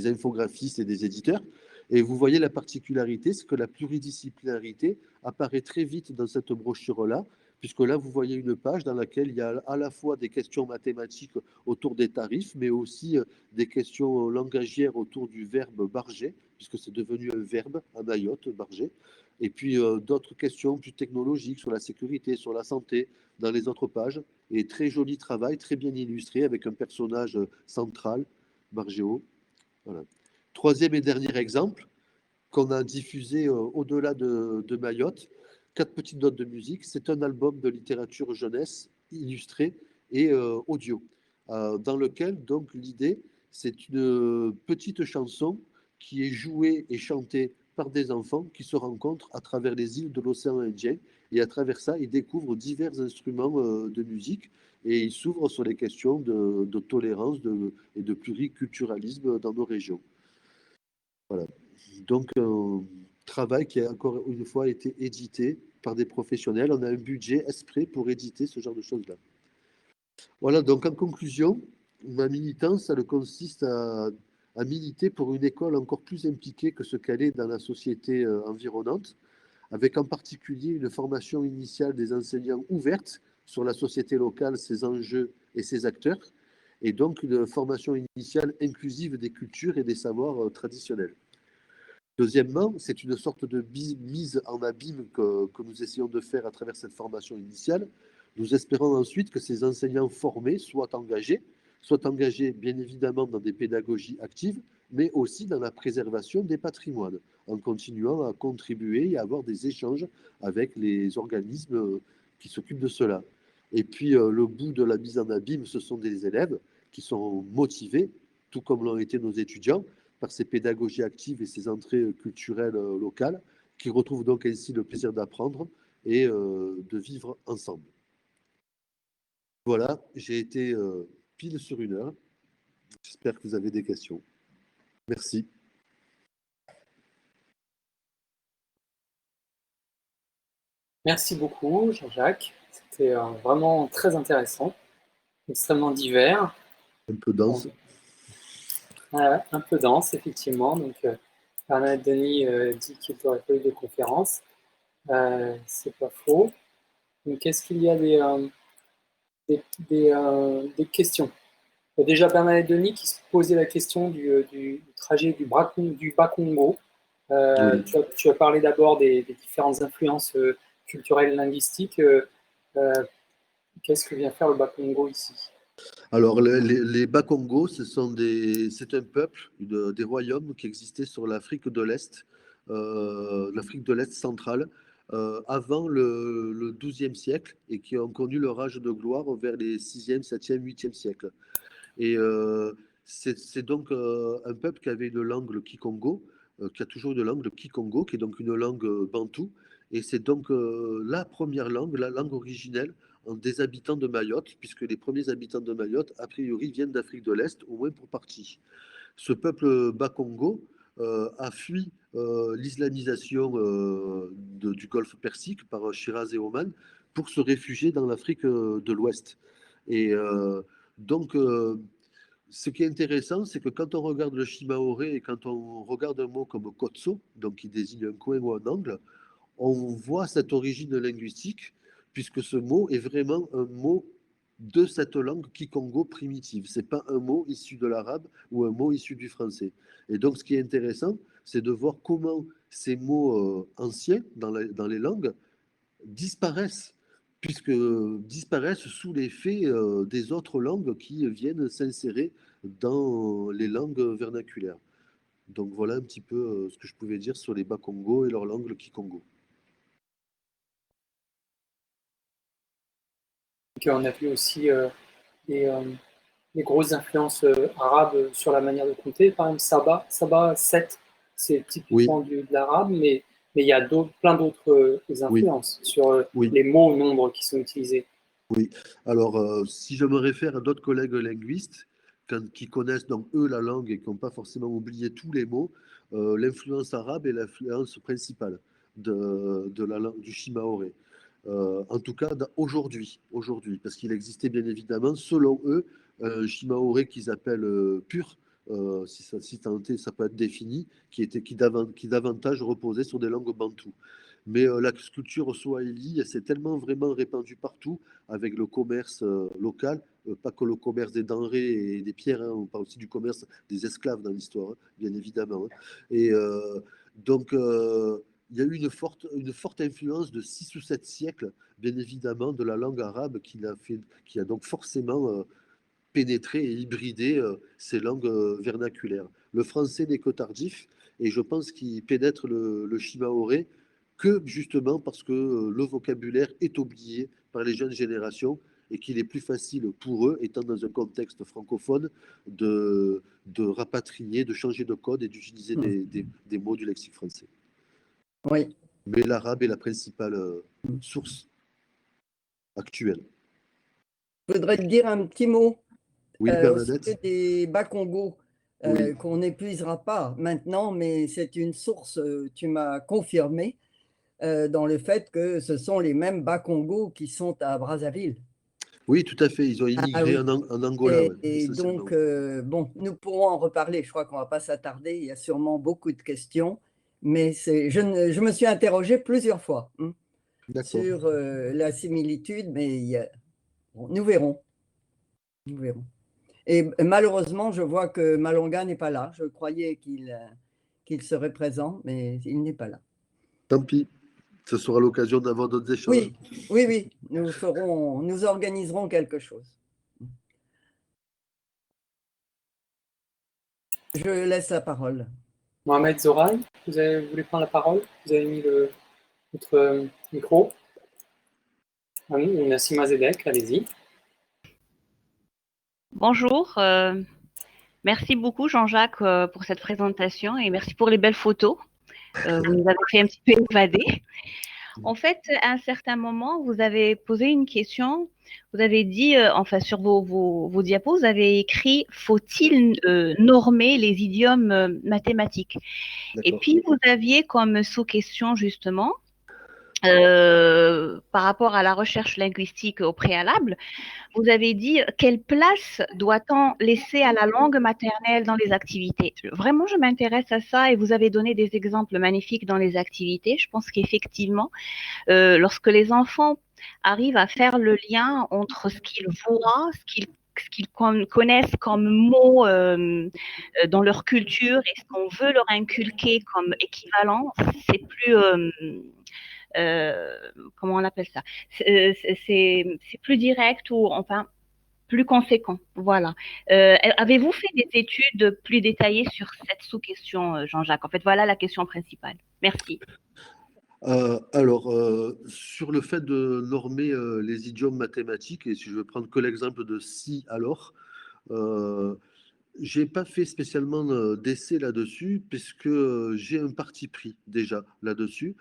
S2: infographistes et des éditeurs. Et vous voyez la particularité, c'est que la pluridisciplinarité apparaît très vite dans cette brochure-là, puisque là, vous voyez une page dans laquelle il y a à la fois des questions mathématiques autour des tarifs, mais aussi des questions langagières autour du verbe barger, puisque c'est devenu un verbe à Mayotte, barger. Et puis d'autres questions plus technologiques sur la sécurité, sur la santé, dans les autres pages. Et très joli travail, très bien illustré, avec un personnage central, Bargéo. Voilà. Troisième et dernier exemple qu'on a diffusé au-delà de Mayotte, quatre petites notes de musique. C'est un album de littérature jeunesse illustré et audio, dans lequel donc l'idée c'est une petite chanson qui est jouée et chantée par des enfants qui se rencontrent à travers les îles de l'océan Indien et à travers ça ils découvrent divers instruments de musique et ils s'ouvrent sur les questions de tolérance et de pluriculturalisme dans nos régions. Voilà. Donc, un travail qui a encore une fois été édité par des professionnels. On a un budget exprès pour éditer ce genre de choses-là. Voilà, donc en conclusion, ma militance, elle consiste à militer pour une école encore plus impliquée que ce qu'elle est dans la société environnante, avec en particulier une formation initiale des enseignants ouverte sur la société locale, ses enjeux et ses acteurs, et donc une formation initiale inclusive des cultures et des savoirs traditionnels. Deuxièmement, c'est une sorte de mise en abîme que nous essayons de faire à travers cette formation initiale. Nous espérons ensuite que ces enseignants formés soient engagés bien évidemment dans des pédagogies actives, mais aussi dans la préservation des patrimoines, en continuant à contribuer et à avoir des échanges avec les organismes qui s'occupent de cela. Et puis, le bout de la mise en abîme, ce sont des élèves qui sont motivés, tout comme l'ont été nos étudiants, par ces pédagogies actives et ces entrées culturelles locales, qui retrouvent donc ainsi le plaisir d'apprendre et de vivre ensemble. Voilà, j'ai été pile sur 1 heure. J'espère que vous avez des questions. Merci.
S1: Merci beaucoup, Jean-Jacques. C'était vraiment très intéressant, extrêmement divers.
S2: Un peu dense.
S1: Un peu dense, effectivement. Donc, Bernadette Denis dit qu'il n'aurait pas eu de conférence. C'est pas faux. Donc, est-ce qu'il y a des questions? Déjà, Bernadette Denis qui se posait la question du trajet du Bas-Congo.
S2: Oui.
S1: Tu as parlé d'abord des différentes influences culturelles, linguistiques. Qu'est-ce que vient faire le Bas-Congo ici?
S2: Alors, les Bakongo, c'est un peuple, des royaumes qui existaient sur l'Afrique de l'Est, l'Afrique de l'Est centrale, avant le XIIe siècle et qui ont connu leur âge de gloire vers les 6e, 7e, 8e siècles. Et c'est donc un peuple qui avait une langue, le Kikongo, qui a toujours une langue, le Kikongo, qui est donc une langue bantoue. Et c'est donc la première langue, la langue originelle des habitants de Mayotte, puisque les premiers habitants de Mayotte, a priori, viennent d'Afrique de l'Est, au moins pour partie. Ce peuple Bakongo a fui l'islamisation du Golfe Persique par Shiraz et Oman pour se réfugier dans l'Afrique de l'Ouest. Et donc, ce qui est intéressant, c'est que quand on regarde le shimaoré et quand on regarde un mot comme kotso, donc qui désigne un coin ou un angle, on voit cette origine linguistique, puisque ce mot est vraiment un mot de cette langue kikongo primitive. Ce n'est pas un mot issu de l'arabe ou un mot issu du français. Et donc, ce qui est intéressant, c'est de voir comment ces mots anciens dans les langues disparaissent, puisque disparaissent sous l'effet des autres langues qui viennent s'insérer dans les langues vernaculaires. Donc voilà un petit peu ce que je pouvais dire sur les Bakongo et leur langue, le Kikongo.
S1: On a vu aussi des, des grosses influences arabes sur la manière de compter. Par exemple, Saba 7, c'est
S2: Oui,
S1: typiquement de l'arabe, mais il y a plein d'autres
S2: oui,
S1: influences sur
S2: oui,
S1: les mots, nombres qui sont utilisés.
S2: oui. Alors, si je me réfère à d'autres collègues linguistes qui connaissent donc eux la langue et qui n'ont pas forcément oublié tous les mots, l'influence arabe est l'influence principale de la langue du shimaoré. en tout cas aujourd'hui, parce qu'il existait bien évidemment, selon eux, un Shimaoré qu'ils appellent pur, si tant est, ça peut être défini, qui davantage reposait sur des langues bantoues. Mais la culture swahili, elle s'est tellement vraiment répandue partout avec le commerce local, pas que le commerce des denrées et des pierres, hein, on parle aussi du commerce des esclaves dans l'histoire, hein, bien évidemment. Hein. Et donc, il y a eu une forte influence de 6 ou 7 siècles, bien évidemment, de la langue arabe qui a donc forcément pénétré et hybridé ces langues vernaculaires. Le français n'est que tardif, et je pense qu'il pénètre le shimaoré que justement parce que le vocabulaire est oublié par les jeunes générations et qu'il est plus facile pour eux, étant dans un contexte francophone, de rapatrier, de changer de code et d'utiliser des mots du lexique français.
S3: Oui.
S2: Mais l'arabe est la principale source actuelle.
S3: Je voudrais te dire un petit mot
S2: Oui,
S3: au
S2: Bernadette.
S3: sujet des Bas-Congo
S2: Oui.
S3: qu'on n'épuisera pas maintenant, mais c'est une source, tu m'as confirmé, dans le fait que ce sont les mêmes Bas-Congo qui sont à Brazzaville.
S2: Oui, tout à fait. Ils ont immigré
S3: oui.
S2: en Angola. Ouais,
S3: Et donc, bon, nous pourrons en reparler. Je crois qu'on ne va pas s'attarder. Il y a sûrement beaucoup de questions. Mais je me suis interrogé plusieurs fois sur la similitude, mais bon, nous verrons. Nous verrons. Et malheureusement, je vois que Malonga n'est pas là. Je croyais qu'il serait présent, mais il n'est pas là.
S2: Tant pis. Ce sera l'occasion d'avoir d'autres échanges.
S3: Oui. Nous organiserons quelque chose. Je laisse la parole.
S1: Mohamed Zoraï, vous voulez prendre la parole? Vous avez mis votre micro. Ah oui, Nassima Zedek, allez-y.
S4: Bonjour, merci beaucoup Jean-Jacques pour cette présentation et merci pour les belles photos. Vous nous avez fait un petit peu évader. En fait, à un certain moment, vous avez posé une question. Vous avez dit, enfin sur vos diapos, vous avez écrit « Faut-il normer les idiomes mathématiques ?» Et puis, vous aviez comme sous-question justement, par rapport à la recherche linguistique au préalable, vous avez dit quelle place doit-on laisser à la langue maternelle dans les activités? Vraiment, je m'intéresse à ça et vous avez donné des exemples magnifiques dans les activités. Je pense qu'effectivement, lorsque les enfants arrivent à faire le lien entre ce qu'ils voient, ce qu'ils connaissent comme mots dans leur culture et ce qu'on veut leur inculquer comme équivalent, c'est plus comment on appelle ça, c'est plus direct ou enfin plus conséquent. Voilà. Avez-vous fait des études plus détaillées sur cette sous-question, Jean-Jacques? En fait, voilà la question principale. Merci.
S2: Alors, sur le fait de normer les idiomes mathématiques, et si je veux prendre que l'exemple de si alors, j'ai pas fait spécialement d'essai là-dessus, puisque j'ai un parti pris déjà là-dessus,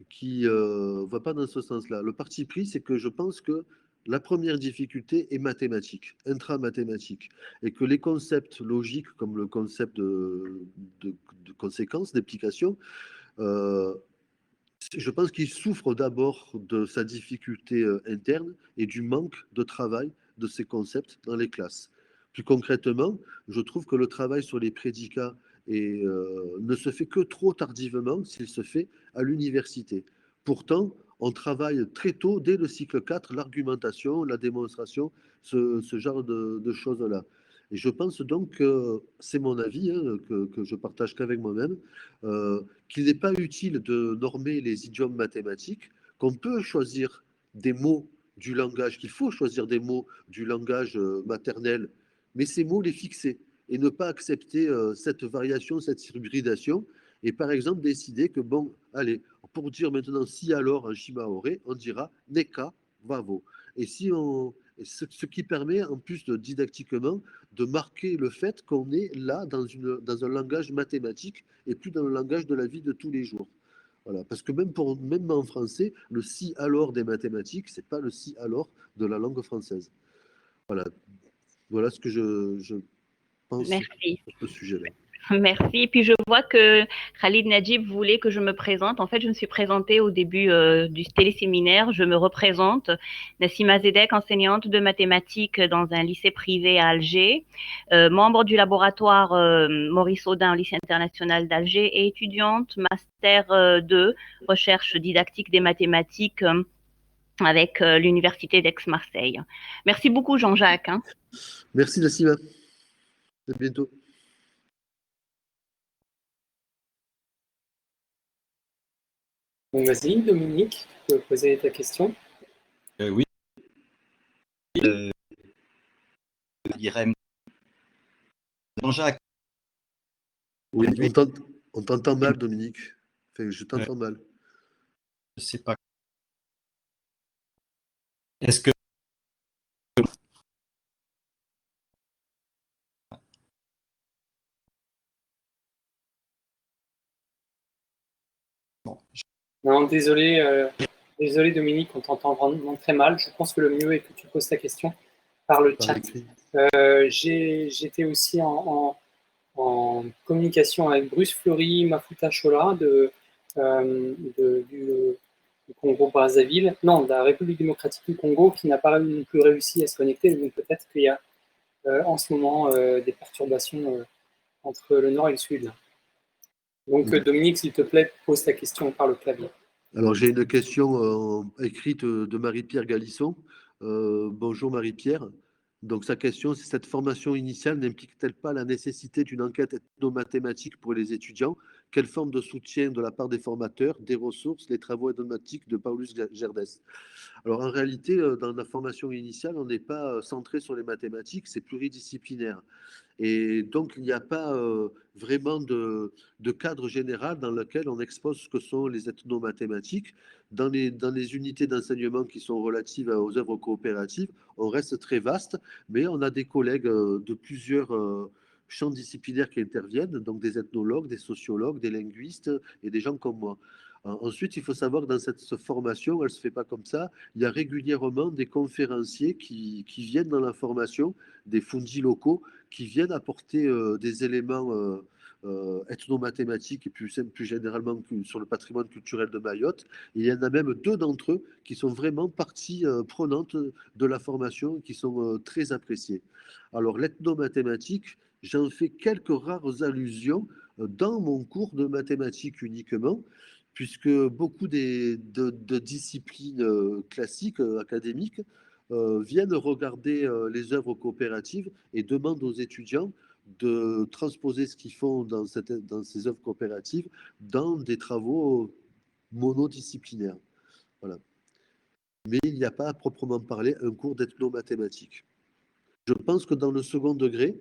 S2: qui va pas dans ce sens-là. Le parti pris, c'est que je pense que la première difficulté est mathématique, intra-mathématique, et que les concepts logiques, comme le concept de conséquence, d'application, euh, je pense qu'il souffre d'abord de sa difficulté interne et du manque de travail de ces concepts dans les classes. Plus concrètement, je trouve que le travail sur les prédicats ne se fait que trop tardivement s'il se fait à l'université. Pourtant, on travaille très tôt, dès le cycle 4, l'argumentation, la démonstration, ce genre de choses-là. Et je pense donc que c'est mon avis, hein, que je partage qu'avec moi-même, qu'il n'est pas utile de normer les idiomes mathématiques, qu'on peut choisir des mots du langage, qu'il faut choisir des mots du langage maternel, mais ces mots les fixer et ne pas accepter cette variation, cette hybridation, et par exemple décider que, bon, allez, pour dire maintenant si alors en shimaoré, on dira neka vavo. Et si on, ce qui permet en plus didactiquement de marquer le fait qu'on est là dans un langage mathématique et plus dans le langage de la vie de tous les jours. Voilà, parce que même en français, le si alors des mathématiques, c'est pas le si alors de la langue française. Voilà, voilà ce que je pense
S4: Merci.
S2: sur ce sujet-là.
S4: Merci. Puis je vois que Khalid Najib voulait que je me présente. En fait, je me suis présentée au début du téléséminaire. Je me représente. Nassima Zedek, enseignante de mathématiques dans un lycée privé à Alger, membre du laboratoire Maurice Audin au lycée international d'Alger et étudiante master 2, recherche didactique des mathématiques avec l'université d'Aix-Marseille. Merci beaucoup Jean-Jacques. Hein.
S2: Merci Nassima. À bientôt.
S1: Donc, vas-y, Dominique, tu peux poser ta question.
S5: Oui. Irène. Jean-Jacques.
S2: Oui, on t'entend mal, Dominique. Enfin, je t'entends mal.
S5: Je ne sais pas. Est-ce que
S1: Non, désolé, désolé Dominique, on t'entend vraiment très mal. Je pense que le mieux est que tu poses ta question par le chat. J'étais aussi en communication avec Bruce Fleury Mafuta Chola du Congo-Brazzaville, non, de la République démocratique du Congo, qui n'a pas non plus réussi à se connecter. Donc peut-être qu'il y a en ce moment des perturbations entre le nord et le sud. Donc Dominique, s'il te plaît, pose ta question par le clavier.
S2: Alors j'ai une question écrite de Marie-Pierre Galisson. Bonjour Marie-Pierre. Donc sa question, c'est: cette formation initiale n'implique-t-elle pas la nécessité d'une enquête ethnomathématique pour les étudiants? Quelle forme de soutien de la part des formateurs, des ressources, les travaux ethnomatiques de Paulus Gerdès? Alors en réalité, dans la formation initiale, on n'est pas centré sur les mathématiques, c'est pluridisciplinaire. Et donc, il n'y a pas vraiment de cadre général dans lequel on expose ce que sont les ethnomathématiques. Dans les unités d'enseignement qui sont relatives aux œuvres coopératives, on reste très vaste, mais on a des collègues de plusieurs champs disciplinaires qui interviennent, donc des ethnologues, des sociologues, des linguistes et des gens comme moi. Ensuite, il faut savoir que dans cette formation, elle ne se fait pas comme ça. Il y a régulièrement des conférenciers qui viennent dans la formation, des fundis locaux, qui viennent apporter des éléments ethnomathématiques et plus généralement sur le patrimoine culturel de Mayotte. Et il y en a même 2 d'entre eux qui sont vraiment partie prenante de la formation et qui sont très appréciés. Alors l'ethnomathématique, j'en fais quelques rares allusions dans mon cours de mathématiques uniquement, puisque beaucoup de disciplines classiques, académiques, viennent regarder les œuvres coopératives et demandent aux étudiants de transposer ce qu'ils font dans ces œuvres coopératives dans des travaux monodisciplinaires. Voilà. Mais il n'y a pas à proprement parler un cours d'ethnomathématiques. Je pense que dans le second degré,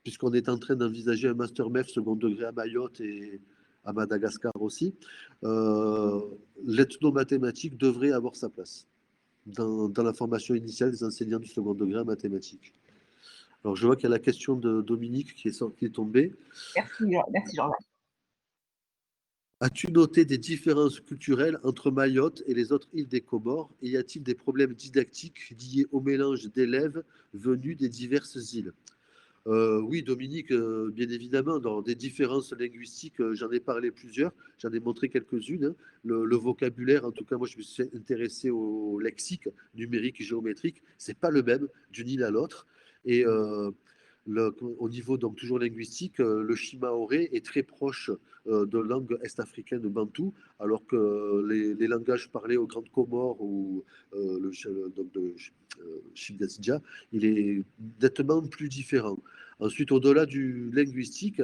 S2: puisqu'on est en train d'envisager un master MEF second degré à Mayotte et à Madagascar aussi, l'ethnomathématique devrait avoir sa place dans la formation initiale des enseignants du second degré en mathématiques. Alors, je vois qu'il y a la question de Dominique qui est tombée.
S6: Merci Jean-Jacques.
S2: As-tu noté des différences culturelles entre Mayotte et les autres îles des Comores? Et y a-t-il des problèmes didactiques liés au mélange d'élèves venus des diverses îles? Oui, Dominique, bien évidemment, dans des différences linguistiques, j'en ai parlé plusieurs, j'en ai montré quelques-unes. Hein. Le vocabulaire, en tout cas, moi, je me suis intéressé au lexique numérique et géométrique, c'est pas le même d'une île à l'autre. Et au niveau, donc, toujours linguistique, le shimaoré est très proche de langue est-africaine bantou, alors que les langages parlés aux Grandes Comores ou donc de Chibdassia, il est nettement plus différent. Ensuite, au-delà du linguistique,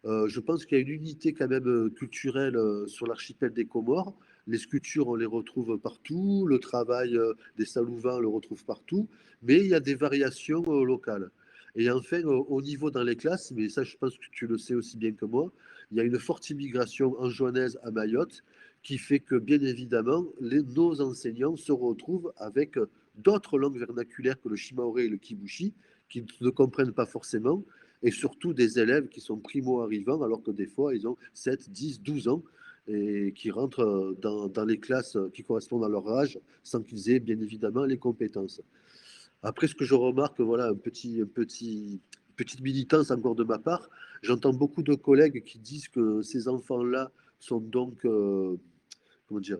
S2: je pense qu'il y a une unité quand même culturelle sur l'archipel des Comores. Les sculptures, on les retrouve partout. Le travail des Salouvins, on le retrouve partout. Mais il y a des variations locales. Et enfin, au niveau dans les classes, mais ça, je pense que tu le sais aussi bien que moi, il y a une forte immigration anjouanaise à Mayotte qui fait que, bien évidemment, nos enseignants se retrouvent avec d'autres langues vernaculaires que le shimaoré et le kibushi, qui ne comprennent pas forcément, et surtout des élèves qui sont primo-arrivants, alors que des fois, ils ont 7, 10, 12 ans, et qui rentrent dans les classes qui correspondent à leur âge, sans qu'ils aient bien évidemment les compétences. Après, ce que je remarque, voilà, un petit petite militance encore de ma part, j'entends beaucoup de collègues qui disent que ces enfants-là sont donc, comment dire,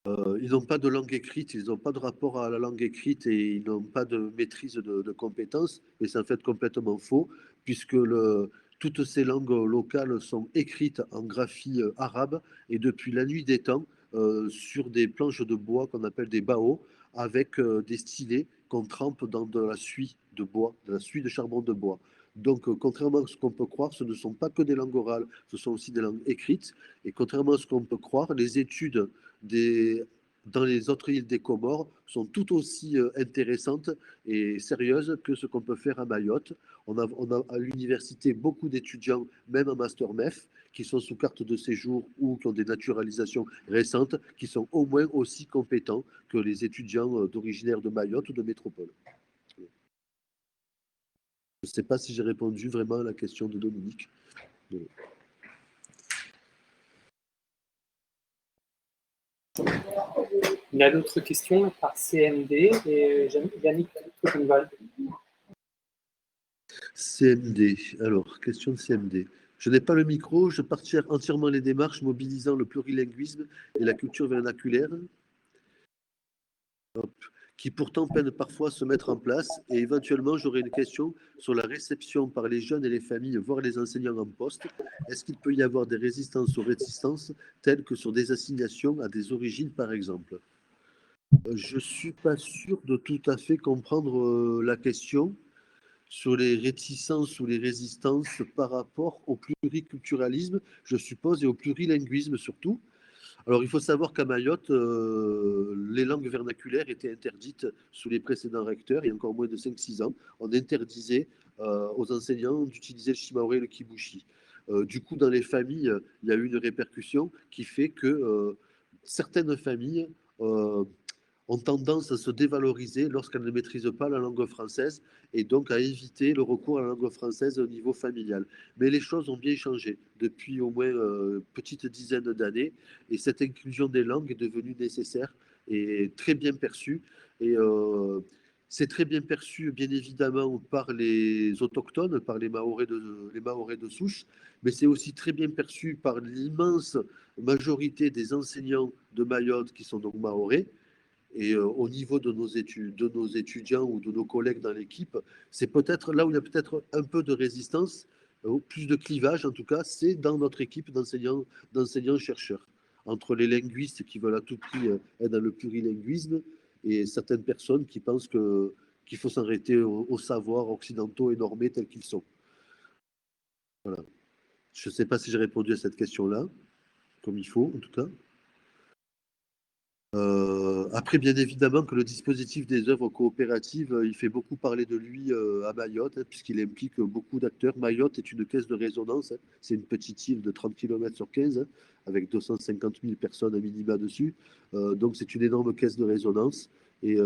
S2: ils n'ont pas de langue écrite, ils n'ont pas de rapport à la langue écrite et ils n'ont pas de maîtrise de compétences. Et c'est en fait complètement faux, puisque toutes ces langues locales sont écrites en graphie arabe et depuis la nuit des temps, sur des planches de bois qu'on appelle des baos, avec des stylets qu'on trempe dans de la suie de bois, de la suie de charbon de bois. Donc, contrairement à ce qu'on peut croire, ce ne sont pas que des langues orales, ce sont aussi des langues écrites. Et contrairement à ce qu'on peut croire, les études dans les autres îles des Comores sont tout aussi intéressantes et sérieuses que ce qu'on peut faire à Mayotte. On a à l'université beaucoup d'étudiants, même en master MEF, qui sont sous carte de séjour ou qui ont des naturalisations récentes, qui sont au moins aussi compétents que les étudiants d'originaires de Mayotte ou de métropole. Je ne sais pas si j'ai répondu vraiment à la question de Dominique.
S1: Il y a d'autres questions par CMD et Yannick Truckenwald.
S2: CMD. Alors, question de CMD. Je n'ai pas le micro, je partage entièrement les démarches mobilisant le plurilinguisme et la culture vernaculaire, qui pourtant peinent parfois à se mettre en place. Et éventuellement, j'aurais une question sur la réception par les jeunes et les familles, voire les enseignants en poste. Est-ce qu'il peut y avoir des résistances aux réticences, telles que sur des assignations à des origines, par exemple? Je ne suis pas sûr de tout à fait comprendre la question sur les réticences ou les résistances par rapport au pluriculturalisme, je suppose, et au plurilinguisme surtout. Alors, il faut savoir qu'à Mayotte, les langues vernaculaires étaient interdites sous les précédents recteurs, il y a encore moins de 5-6 ans. On interdisait aux enseignants d'utiliser le shimaoré et le kibushi. Du coup, dans les familles, il y a eu une répercussion qui fait que certaines familles ont tendance à se dévaloriser lorsqu'elles ne maîtrisent pas la langue française et donc à éviter le recours à la langue française au niveau familial. Mais les choses ont bien changé depuis au moins une petite dizaine d'années et cette inclusion des langues est devenue nécessaire et très bien perçue. Et c'est très bien perçu, bien évidemment, par les autochtones, par les Mahorais de souche, mais c'est aussi très bien perçu par l'immense majorité des enseignants de Mayotte qui sont donc Mahorais. Et au niveau de nos étudiants ou de nos collègues dans l'équipe, c'est peut-être là où il y a peut-être un peu de résistance, plus de clivage en tout cas, c'est dans notre équipe d'enseignants-chercheurs, entre les linguistes qui veulent à tout prix être dans le plurilinguisme et certaines personnes qui pensent qu'il faut s'arrêter aux savoirs occidentaux et normés tels qu'ils sont. Voilà. Je ne sais pas si j'ai répondu à cette question-là, comme il faut en tout cas. Après, bien évidemment que le dispositif des œuvres coopératives, il fait beaucoup parler de lui à Mayotte, hein, puisqu'il implique beaucoup d'acteurs. Mayotte est une caisse de résonance, hein. C'est une petite île de 30 km sur 15, hein, avec 250 000 personnes à minima dessus. Donc c'est une énorme caisse de résonance. Et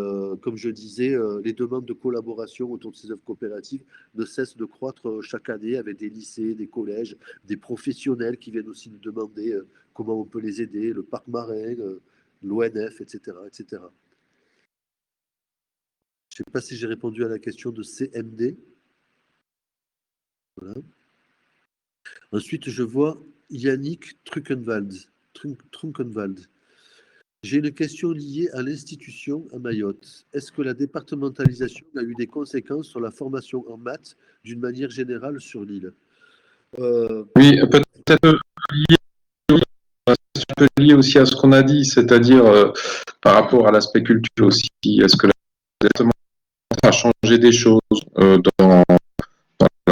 S2: comme je disais, les demandes de collaboration autour de ces œuvres coopératives ne cessent de croître chaque année avec des lycées, des collèges, des professionnels qui viennent aussi nous demander comment on peut les aider, le parc marin, l'ONF, etc., etc. Je ne sais pas si j'ai répondu à la question de CMD. Voilà. Ensuite, je vois Yannick Truckenwald. J'ai une question liée à l'institution à Mayotte. Est-ce que la départementalisation a eu des conséquences sur la formation en maths d'une manière générale sur l'île?
S6: Oui, peut-être lié aussi à ce qu'on a dit, c'est-à-dire par rapport à l'aspect culturel aussi. Est-ce que la départementalisation a changé des choses dans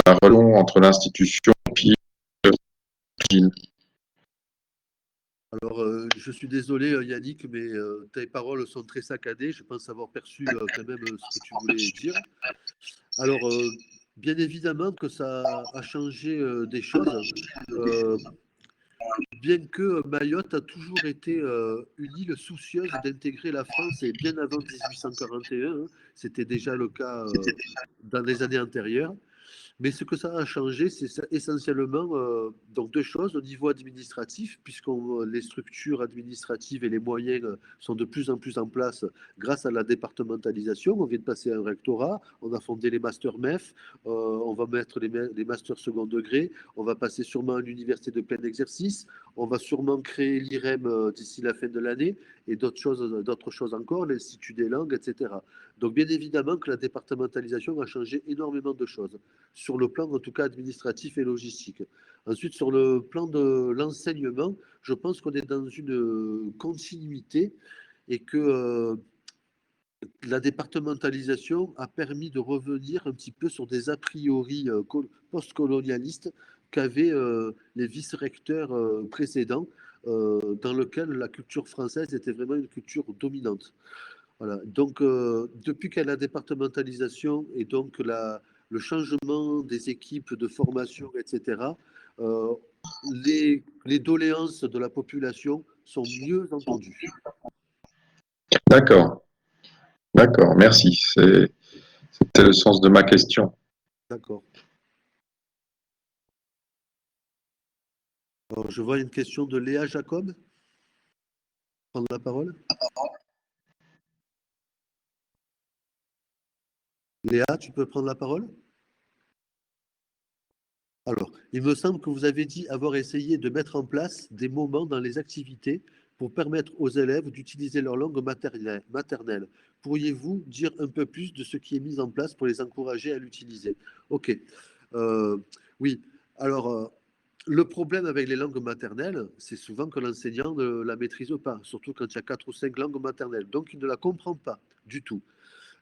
S6: la relation entre l'institution et l'île?
S2: Alors, je suis désolé, Yannick, mais tes paroles sont très saccadées. Je pense avoir perçu quand même ce que tu voulais dire. Alors, bien évidemment que ça a changé des choses. Bien que Mayotte a toujours été une île soucieuse d'intégrer la France, et bien avant 1841, hein, c'était déjà le cas dans les années antérieures. Mais ce que ça a changé, c'est essentiellement donc deux choses au niveau administratif, puisque les structures administratives et les moyens sont de plus en place grâce à la départementalisation. On vient de passer un rectorat, on a fondé les masters MEF, on va mettre les masters second degré, on va passer sûrement à l'université de plein exercice, on va sûrement créer l'IREM d'ici la fin de l'année et d'autres choses encore, l'Institut des langues, etc. Donc bien évidemment que la départementalisation a changé énormément de choses sur le plan en tout cas administratif et logistique. Ensuite, sur le plan de l'enseignement, je pense qu'on est dans une continuité et que la départementalisation a permis de revenir un petit peu sur des a priori post-colonialistes qu'avaient les vice-recteurs précédents, dans lequel la culture française était vraiment une culture dominante. Voilà. Donc, depuis qu'il y a la départementalisation et donc le changement des équipes de formation, etc., euh, les doléances de la population sont mieux entendues.
S6: D'accord, d'accord, merci. C'était le sens de ma question.
S2: D'accord. Alors, je vois une question de Léa Jacob. Prendre la parole. Léa, tu peux prendre la parole? Alors, il me semble que vous avez dit avoir essayé de mettre en place des moments dans les activités pour permettre aux élèves d'utiliser leur langue maternelle. Pourriez-vous dire un peu plus de ce qui est mis en place pour les encourager à l'utiliser? Ok. Euh, oui. Alors, le problème avec les langues maternelles, c'est souvent que l'enseignant ne la maîtrise pas, surtout quand il y a 4 ou 5 langues maternelles. Donc, il ne la comprend pas du tout.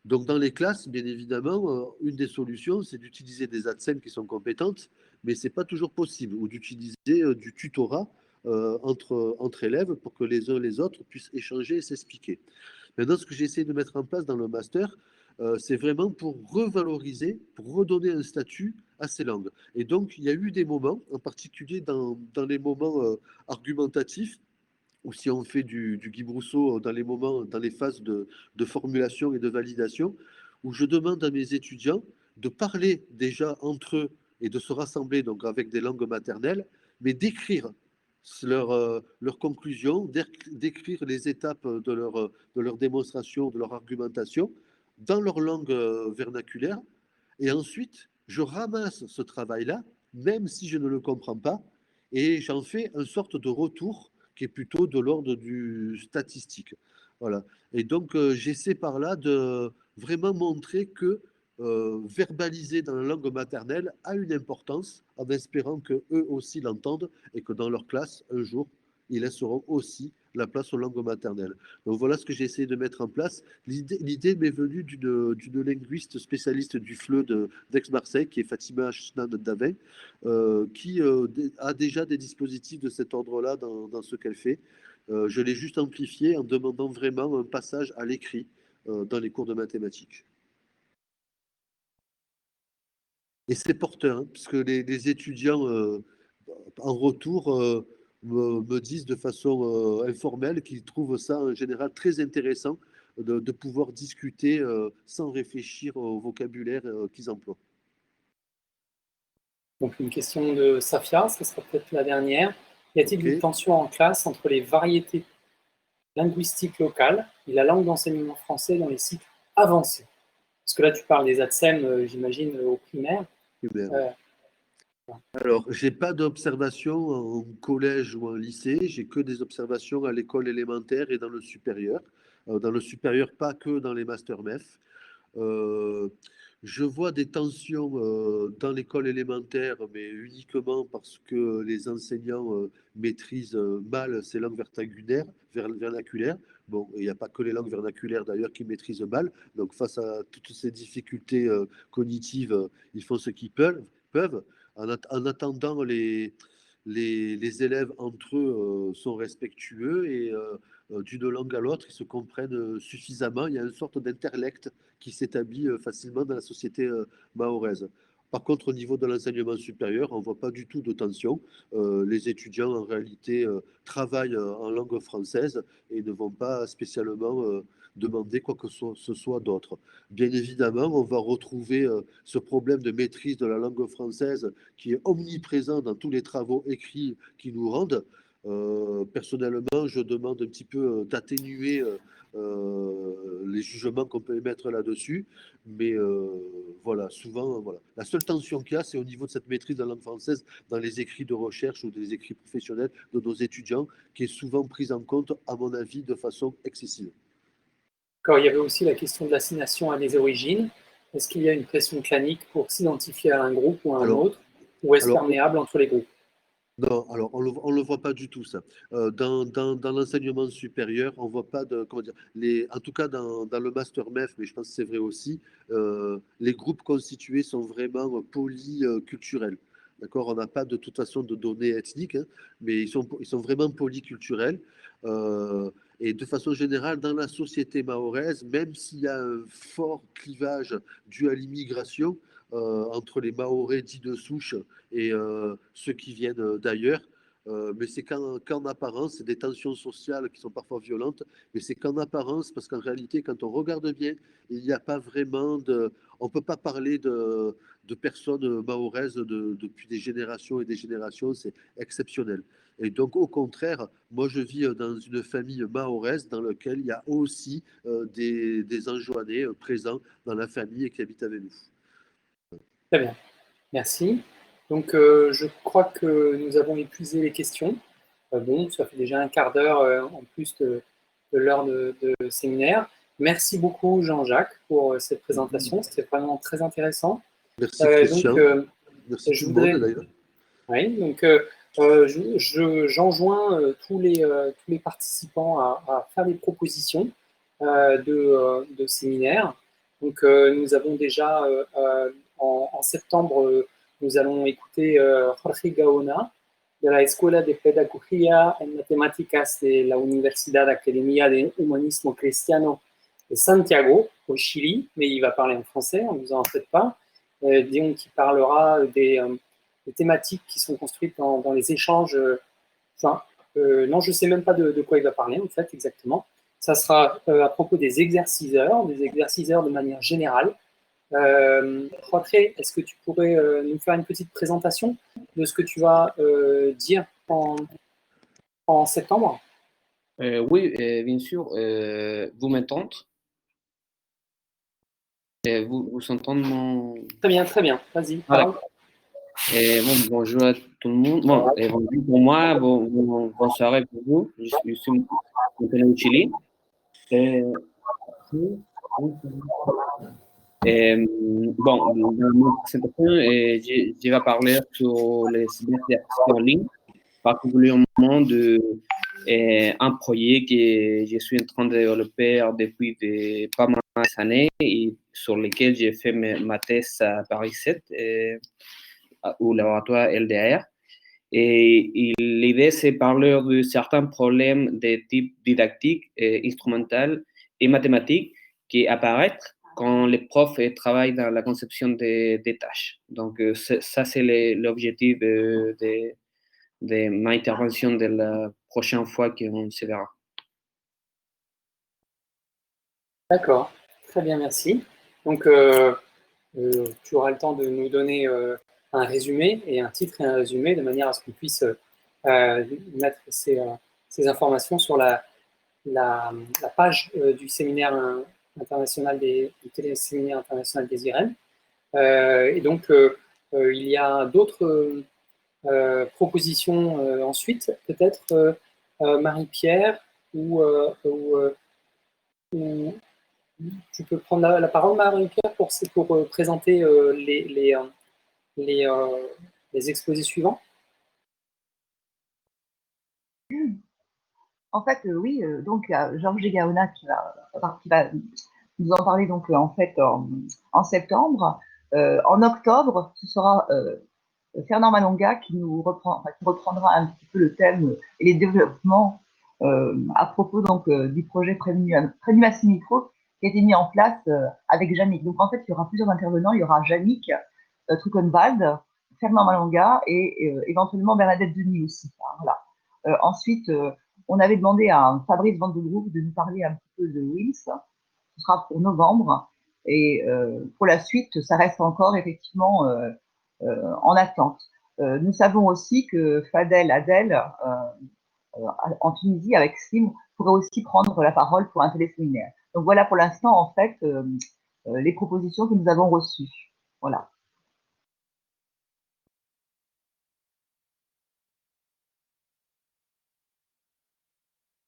S2: Donc, dans les classes, bien évidemment, une des solutions, c'est d'utiliser des ATSEM qui sont compétentes, mais ce n'est pas toujours possible, ou d'utiliser du tutorat entre élèves pour que les uns et les autres puissent échanger et s'expliquer. Maintenant, ce que j'essaie de mettre en place dans le master, c'est vraiment pour revaloriser, pour redonner un statut à ces langues. Et donc, il y a eu des moments, en particulier dans les moments argumentatifs, ou si on fait du Guy Brousseau dans les moments, dans les phases de formulation et de validation, où je demande à mes étudiants de parler déjà entre eux et de se rassembler donc avec des langues maternelles, mais d'écrire leurs conclusions, d'écrire les étapes de leur démonstration, de leur argumentation dans leur langue vernaculaire. Et ensuite, je ramasse ce travail-là, même si je ne le comprends pas, et j'en fais une sorte de retour qui est plutôt de l'ordre du statistique. Voilà. Et donc, j'essaie par là de vraiment montrer que verbaliser dans la langue maternelle a une importance, en espérant que eux aussi l'entendent et que dans leur classe, un jour, ils laisseront aussi la place aux langues maternelles. Donc voilà ce que j'ai essayé de mettre en place. L'idée m'est venue d'une linguiste spécialiste du FLE d'Aix-Marseille, qui est Fatima Chnad-Davin, qui a déjà des dispositifs de cet ordre-là dans ce qu'elle fait. Je l'ai juste amplifié en demandant vraiment un passage à l'écrit dans les cours de mathématiques. Et c'est porteur, hein, puisque les étudiants, en retour, me disent de façon informelle qu'ils trouvent ça en général très intéressant de pouvoir discuter sans réfléchir au vocabulaire qu'ils emploient.
S1: Donc une question de Safia, ce sera peut-être la dernière. Y a-t-il une tension en classe entre les variétés linguistiques locales et la langue d'enseignement français dans les cycles avancés? Parce que là, tu parles des ATSEM, j'imagine, au primaire.
S2: Alors, j'ai pas d'observation en collège ou en lycée, j'ai que des observations à l'école élémentaire et dans le supérieur. Dans le supérieur, pas que dans les masters MEF. Je vois des tensions dans l'école élémentaire, mais uniquement parce que les enseignants maîtrisent mal ces langues vernaculaires. Bon, il n'y a pas que les langues vernaculaires d'ailleurs qui maîtrisent mal. Donc, face à toutes ces difficultés cognitives, ils font ce qu'ils peuvent. En attendant, les élèves entre eux sont respectueux et d'une langue à l'autre, ils se comprennent suffisamment. Il y a une sorte d'interlecte qui s'établit facilement dans la société mahoraise. Par contre, au niveau de l'enseignement supérieur, on ne voit pas du tout de tension. Les étudiants, en réalité, travaillent en langue française et ne vont pas spécialement demander quoi que ce soit d'autre. Bien évidemment, on va retrouver ce problème de maîtrise de la langue française qui est omniprésent dans tous les travaux écrits qui nous rendent. Personnellement, je demande un petit peu d'atténuer les jugements qu'on peut émettre là-dessus. Mais voilà, souvent, voilà. La seule tension qu'il y a, c'est au niveau de cette maîtrise de la langue française dans les écrits de recherche ou des écrits professionnels de nos étudiants, qui est souvent prise en compte, à mon avis, de façon excessive.
S1: Il y avait aussi la question de l'assignation à des origines. Est-ce qu'il y a une pression clanique pour s'identifier à un groupe ou à un autre, ou est-ce perméable entre les groupes?
S2: Non, alors on le voit pas du tout ça. Dans l'enseignement supérieur, on voit pas de comment dire en tout cas dans le master MEF, mais je pense que c'est vrai aussi, les groupes constitués sont vraiment polyculturels. D'accord, on n'a pas de toute façon de données ethniques, hein, mais ils sont vraiment polyculturels. Et de façon générale, dans la société mahoraise, même s'il y a un fort clivage dû à l'immigration entre les Mahorais dits de souche et ceux qui viennent d'ailleurs. Mais c'est qu'en apparence, c'est des tensions sociales qui sont parfois violentes, mais c'est qu'en apparence, parce qu'en réalité, quand on regarde bien, il n'y a pas vraiment de... On ne peut pas parler de personnes mahoraises depuis des générations et des générations, c'est exceptionnel. Et donc, au contraire, moi, je vis dans une famille mahoraise dans laquelle il y a aussi des Anjouanais présents dans la famille et qui habitent avec nous.
S1: Très bien, merci. Donc, je crois que nous avons épuisé les questions. Bon, ça fait déjà un quart d'heure en plus de l'heure de séminaire. Merci beaucoup, Jean-Jacques, pour cette présentation. C'était vraiment très intéressant.
S2: Merci, Christian. Merci tout le monde, d'ailleurs.
S1: Oui, donc j'enjoins tous les participants à faire des propositions de séminaires. Donc, nous avons déjà, en septembre, nous allons écouter Jorge Gaona de la Escuela de Pedagogía en Matemáticas de la Universidad Academia de Humanismo Cristiano de Santiago, au Chili, mais il va parler en français, ne vous en faites pas. Disons qu'il parlera des thématiques qui sont construites dans les échanges. Non, je ne sais même pas de quoi il va parler, en fait, exactement. Ça sera à propos des exerciceurs de manière générale. Jorge, est-ce que tu pourrais nous faire une petite présentation de ce que tu vas dire en septembre?
S7: Oui, bien sûr. Vous m'entendez? Vous entendez mon...
S1: Très bien. Vas-y, parle.
S7: Bonjour à tout le monde. Bonjour pour moi, bonsoir pour vous. Je suis maintenant au Chili. Dans ma présentation, je vais parler sur les cyberactions en ligne, particulièrement un projet que je suis en train de développer depuis pas mal d'années et sur lequel j'ai fait ma thèse à Paris 7 au laboratoire LDR. Et l'idée, c'est parler de certains problèmes de type didactique, instrumental et mathématique qui apparaissent quand les profs travaillent dans la conception des tâches. Donc, ça, c'est l'objectif de ma intervention de la prochaine fois qu'on se verra.
S1: D'accord, très bien, merci. Donc, tu auras le temps de nous donner un résumé et un titre et un résumé de manière à ce qu'on puisse mettre ces informations sur la page du séminaire international du téléséminaire international des IREM. Et donc, il y a d'autres propositions ensuite, peut-être Marie-Pierre ou tu peux prendre la parole, Marie-Pierre, pour présenter les exposés suivants.
S8: En fait, oui, donc Jorge Gaona qui va nous en parler donc en fait en septembre. En octobre, ce sera Fernand Malonga qui reprendra un petit peu le thème et les développements à propos donc du projet Prénuma Simitro qui a été mis en place avec Jannick. Donc en fait, il y aura plusieurs intervenants. Il y aura Jannick Truckenwald, Fernand Malonga et éventuellement Bernadette Denis aussi. Hein, voilà. Ensuite, on avait demandé à Fabrice Van de Broek de nous parler un petit peu de Wils. Ce sera pour novembre. Et pour la suite, ça reste encore effectivement en attente. Nous savons aussi que Fadel Adel, en Tunisie, avec Slim, pourrait aussi prendre la parole pour un téléséminaire. Donc voilà pour l'instant, en fait, les propositions que nous avons reçues. Voilà.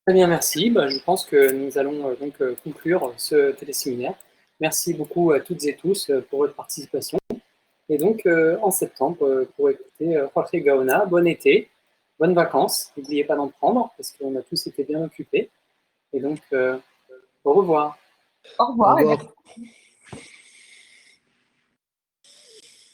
S1: Très bien, merci. Je pense que nous allons donc conclure ce téléséminaire. Merci beaucoup à toutes et tous pour votre participation. Et donc, en septembre, pour écouter Jorge Gaona, bon été, bonnes vacances. N'oubliez pas d'en prendre parce qu'on a tous été bien occupés. Et donc, au revoir.
S8: Au revoir.
S2: Au revoir.